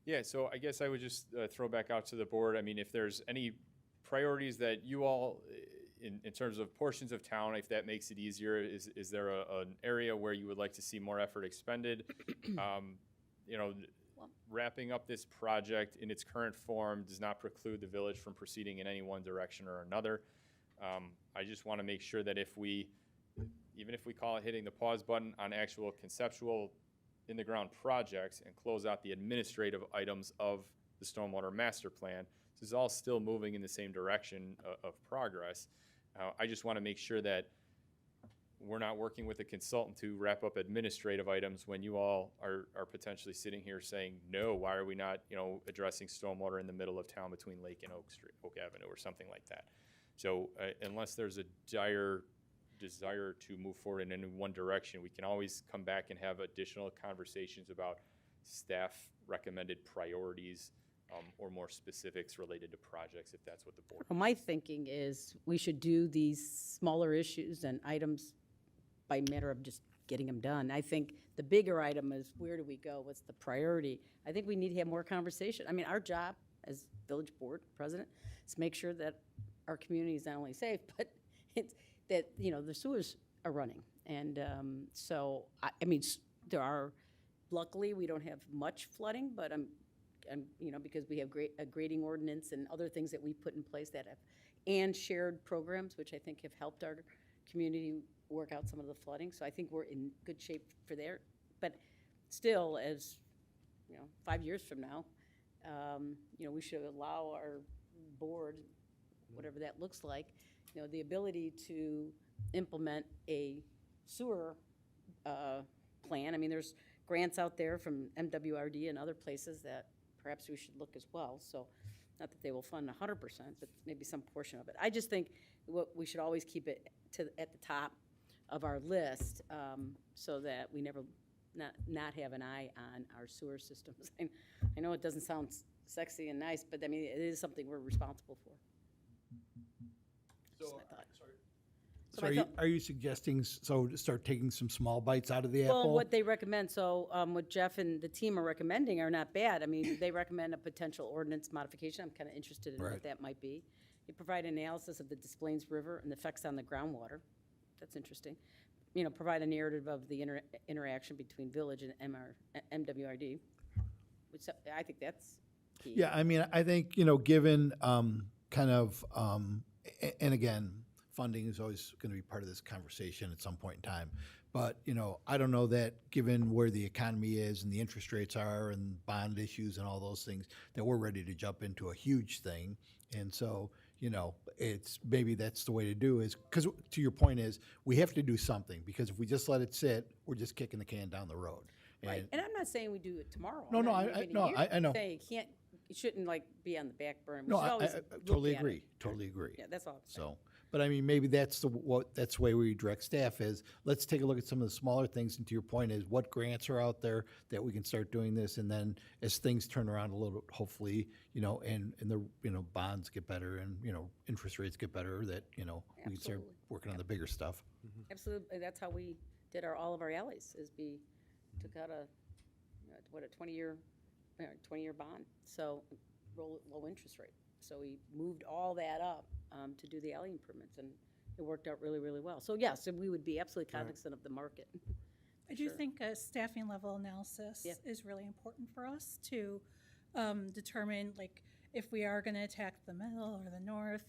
Yeah, so I guess I would just throw back out to the board. I mean, if there's any priorities that you all, in terms of portions of town, if that makes it easier, is there an area where you would like to see more effort expended? Wrapping up this project in its current form does not preclude the village from proceeding in any one direction or another. I just want to make sure that even if we call it hitting the pause button on actual conceptual in-the-ground projects and close out the administrative items of the stormwater master plan, this is all still moving in the same direction of progress. I just want to make sure that we're not working with a consultant to wrap up administrative items when you all are potentially sitting here saying, no, why are we not, addressing stormwater in the middle of town between Lake and Oak Avenue or something like that. So unless there's a dire desire to move forward in any one direction, we can always come back and have additional conversations about staff recommended priorities or more specifics related to projects, if that's what the board. Well, my thinking is we should do these smaller issues and items by matter of just getting them done. I think the bigger item is, where do we go? What's the priority? I think we need to have more conversation. I mean, our job as village board president is to make sure that our community is not only safe, but it's that, the sewers are running. And so, luckily, we don't have much flooding, but because we have a grading ordinance and other things that we put in place and shared programs, which I think have helped our community work out some of the flooding. So I think we're in good shape for there. But still, as 5 years from now, we should allow our board, whatever that looks like, the ability to implement a sewer plan. I mean, there's grants out there from MWRD and other places that perhaps we should look as well. So not that they will fund 100%, but maybe some portion of it. I just think we should always keep it at the top of our list, so that we never not have an eye on our sewer systems. I know it doesn't sound sexy and nice, but I mean, it is something we're responsible for. Just my thought. So are you suggesting, to start taking some small bites out of the apple? Well, what they recommend, so what Jeff and the team are recommending are not bad. I mean, they recommend a potential ordinance modification. I'm kind of interested in Right. what that might be. They provide analysis of the Des Plaines River and the effects on the groundwater. That's interesting. Provide a narrative of the interaction between village and MWRD, which I think that's key. Yeah, I mean, I think, given kind of, and again, funding is always going to be part of this conversation at some point in time. But, I don't know that given where the economy is and the interest rates are and bond issues and all those things, that we're ready to jump into a huge thing. And so, it's maybe that's the way to do is, because to your point is, we have to do something, because if we just let it sit, we're just kicking the can down the road. Right, and I'm not saying we do it tomorrow. No, I'm no, not I even know. here I know. saying it shouldn't be on the back burner. We No, should I always look totally at agree, it. totally agree. Yeah, that's all. I'm saying. So, but I mean, maybe that's the way we direct staff is, let's take a look at some of the smaller things, and to your point is, what grants are out there that we can start doing this, and then as things turn around a little, hopefully, and the, bonds get better and, interest rates get better, that, we can start Absolutely. working on the bigger stuff. Absolutely, that's how we did all of our alleys, is we took out a 20-year bond, so low interest rate. So we moved all that up to do the alley improvements, and it worked out really, really well. So yes, we would be absolutely cognizant of the market. I do Sure. think a staffing level analysis Yeah. is really important for us to determine, if we are going to attack the middle or the north,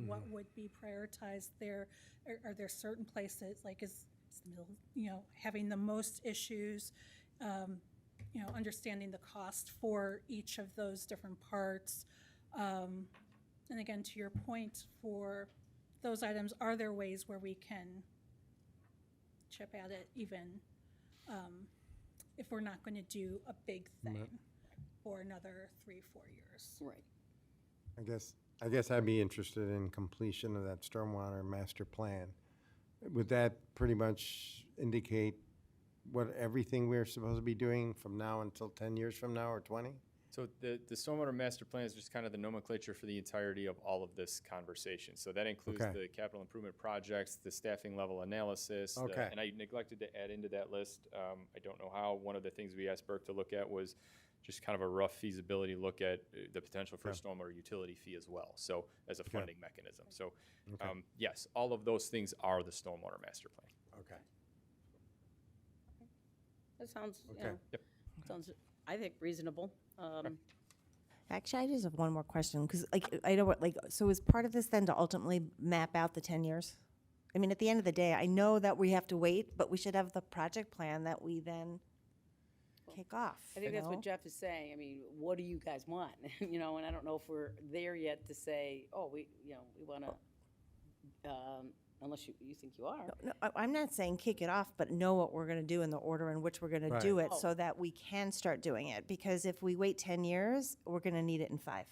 what would be prioritized there? Are there certain places, is the middle, having the most issues, understanding the cost for each of those different parts. And again, to your point, for those items, are there ways where we can chip at it even if we're not going to do a big thing for another 3-4 years? Right. I guess I'd be interested in completion of that stormwater master plan. Would that pretty much indicate what everything we're supposed to be doing from now until 10 years from now or 20? So the stormwater master plan is just kind of the nomenclature for the entirety of all of this conversation. So that includes Okay. the capital improvement projects, the staffing level analysis. Okay. And I neglected to add into that list, I don't know how, one of the things we asked Burke to look at was just kind of a rough feasibility look at the potential for a stormwater utility fee as well, so as a funding mechanism. So yes, all of those things are the stormwater master plan. Okay. That sounds, Okay. sounds, I think, reasonable. Actually, I just have one more question, because I know so is part of this then to ultimately map out the 10 years? I mean, at the end of the day, I know that we have to wait, but we should have the project plan that we then kick off. I think that's what Jeff is saying. I mean, what do you guys want? And I don't know if we're there yet to say, oh, we want to, unless you think you are. No, I'm not saying kick it off, but know what we're going to do in the order in which we're going to do it, Oh. so that we can start doing it. Because if we wait 10 years, we're going to need it in 5.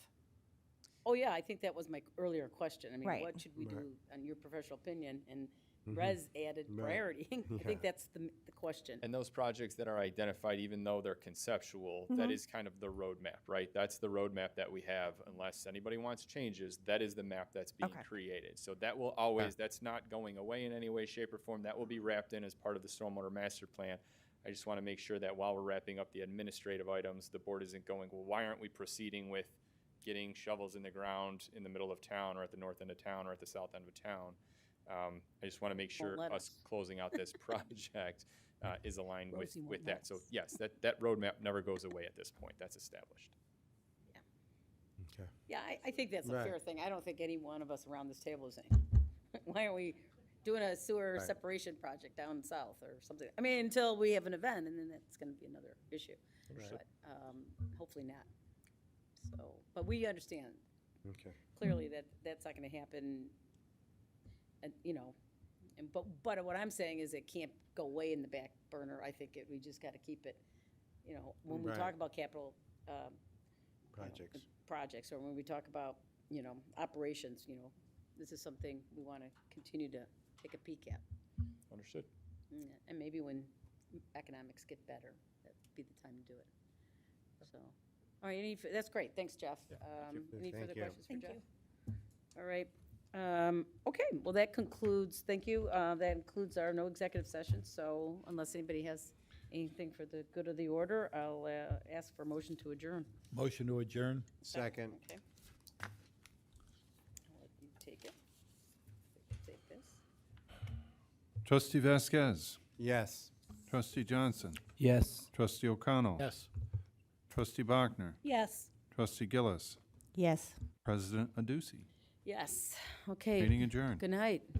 Oh, yeah, I think that was my earlier question. I mean, Right. what should we do, in your professional opinion? And Mm-hmm. Rez added priority. I think that's the question. And those projects that are identified, even though they're conceptual, that is kind of the roadmap, right? That's the roadmap that we have, unless anybody wants changes, that is the map that's being Okay. created. So that will always, that's not going away in any way, shape, or form. That will be wrapped in as part of the stormwater master plan. I just want to make sure that while we're wrapping up the administrative items, the board isn't going, well, why aren't we proceeding with getting shovels in the ground in the middle of town, or at the north end of town, or at the south end of town? I just want to make sure let us us. closing out this project is aligned Rosie won't with let that. So us. yes, that roadmap never goes away at this point. That's established. Okay. Yeah, I think that's a Right. fair thing. I don't think any one of us around this table is saying, why are we doing a sewer Right. separation project down south or something? I mean, until we have an event, and then that's going to be another issue. But Hopefully not. So, but we understand Okay. clearly that that's not gonna happen, and, you know, and, but what I'm saying is it can't go way in the back burner. I think we just gotta keep it, you know, when we talk Right. about capital, Projects. projects, or when we talk about, you know, operations, you know, this is something we wanna continue to take a peek at. Understood. And maybe when economics get better, that'd be the time to do it. So, all right, that's great, thanks, Jeff. Any Thank further you. questions for Thank Jeff? you. All right, okay, well, that concludes, thank you, that includes our no executive session, so unless anybody has anything for the good of the order, I'll ask for a motion to adjourn. Motion to adjourn? Second. Okay. I'll let you take it. Take this. Trustee Vasquez. Yes. Trustee Johnson. Yes. Trustee O'Connell. Yes. Trustee Bachner. Yes. Trustee Gillis. Yes. President Aducey. Yes, okay. Meeting adjourned. Good night.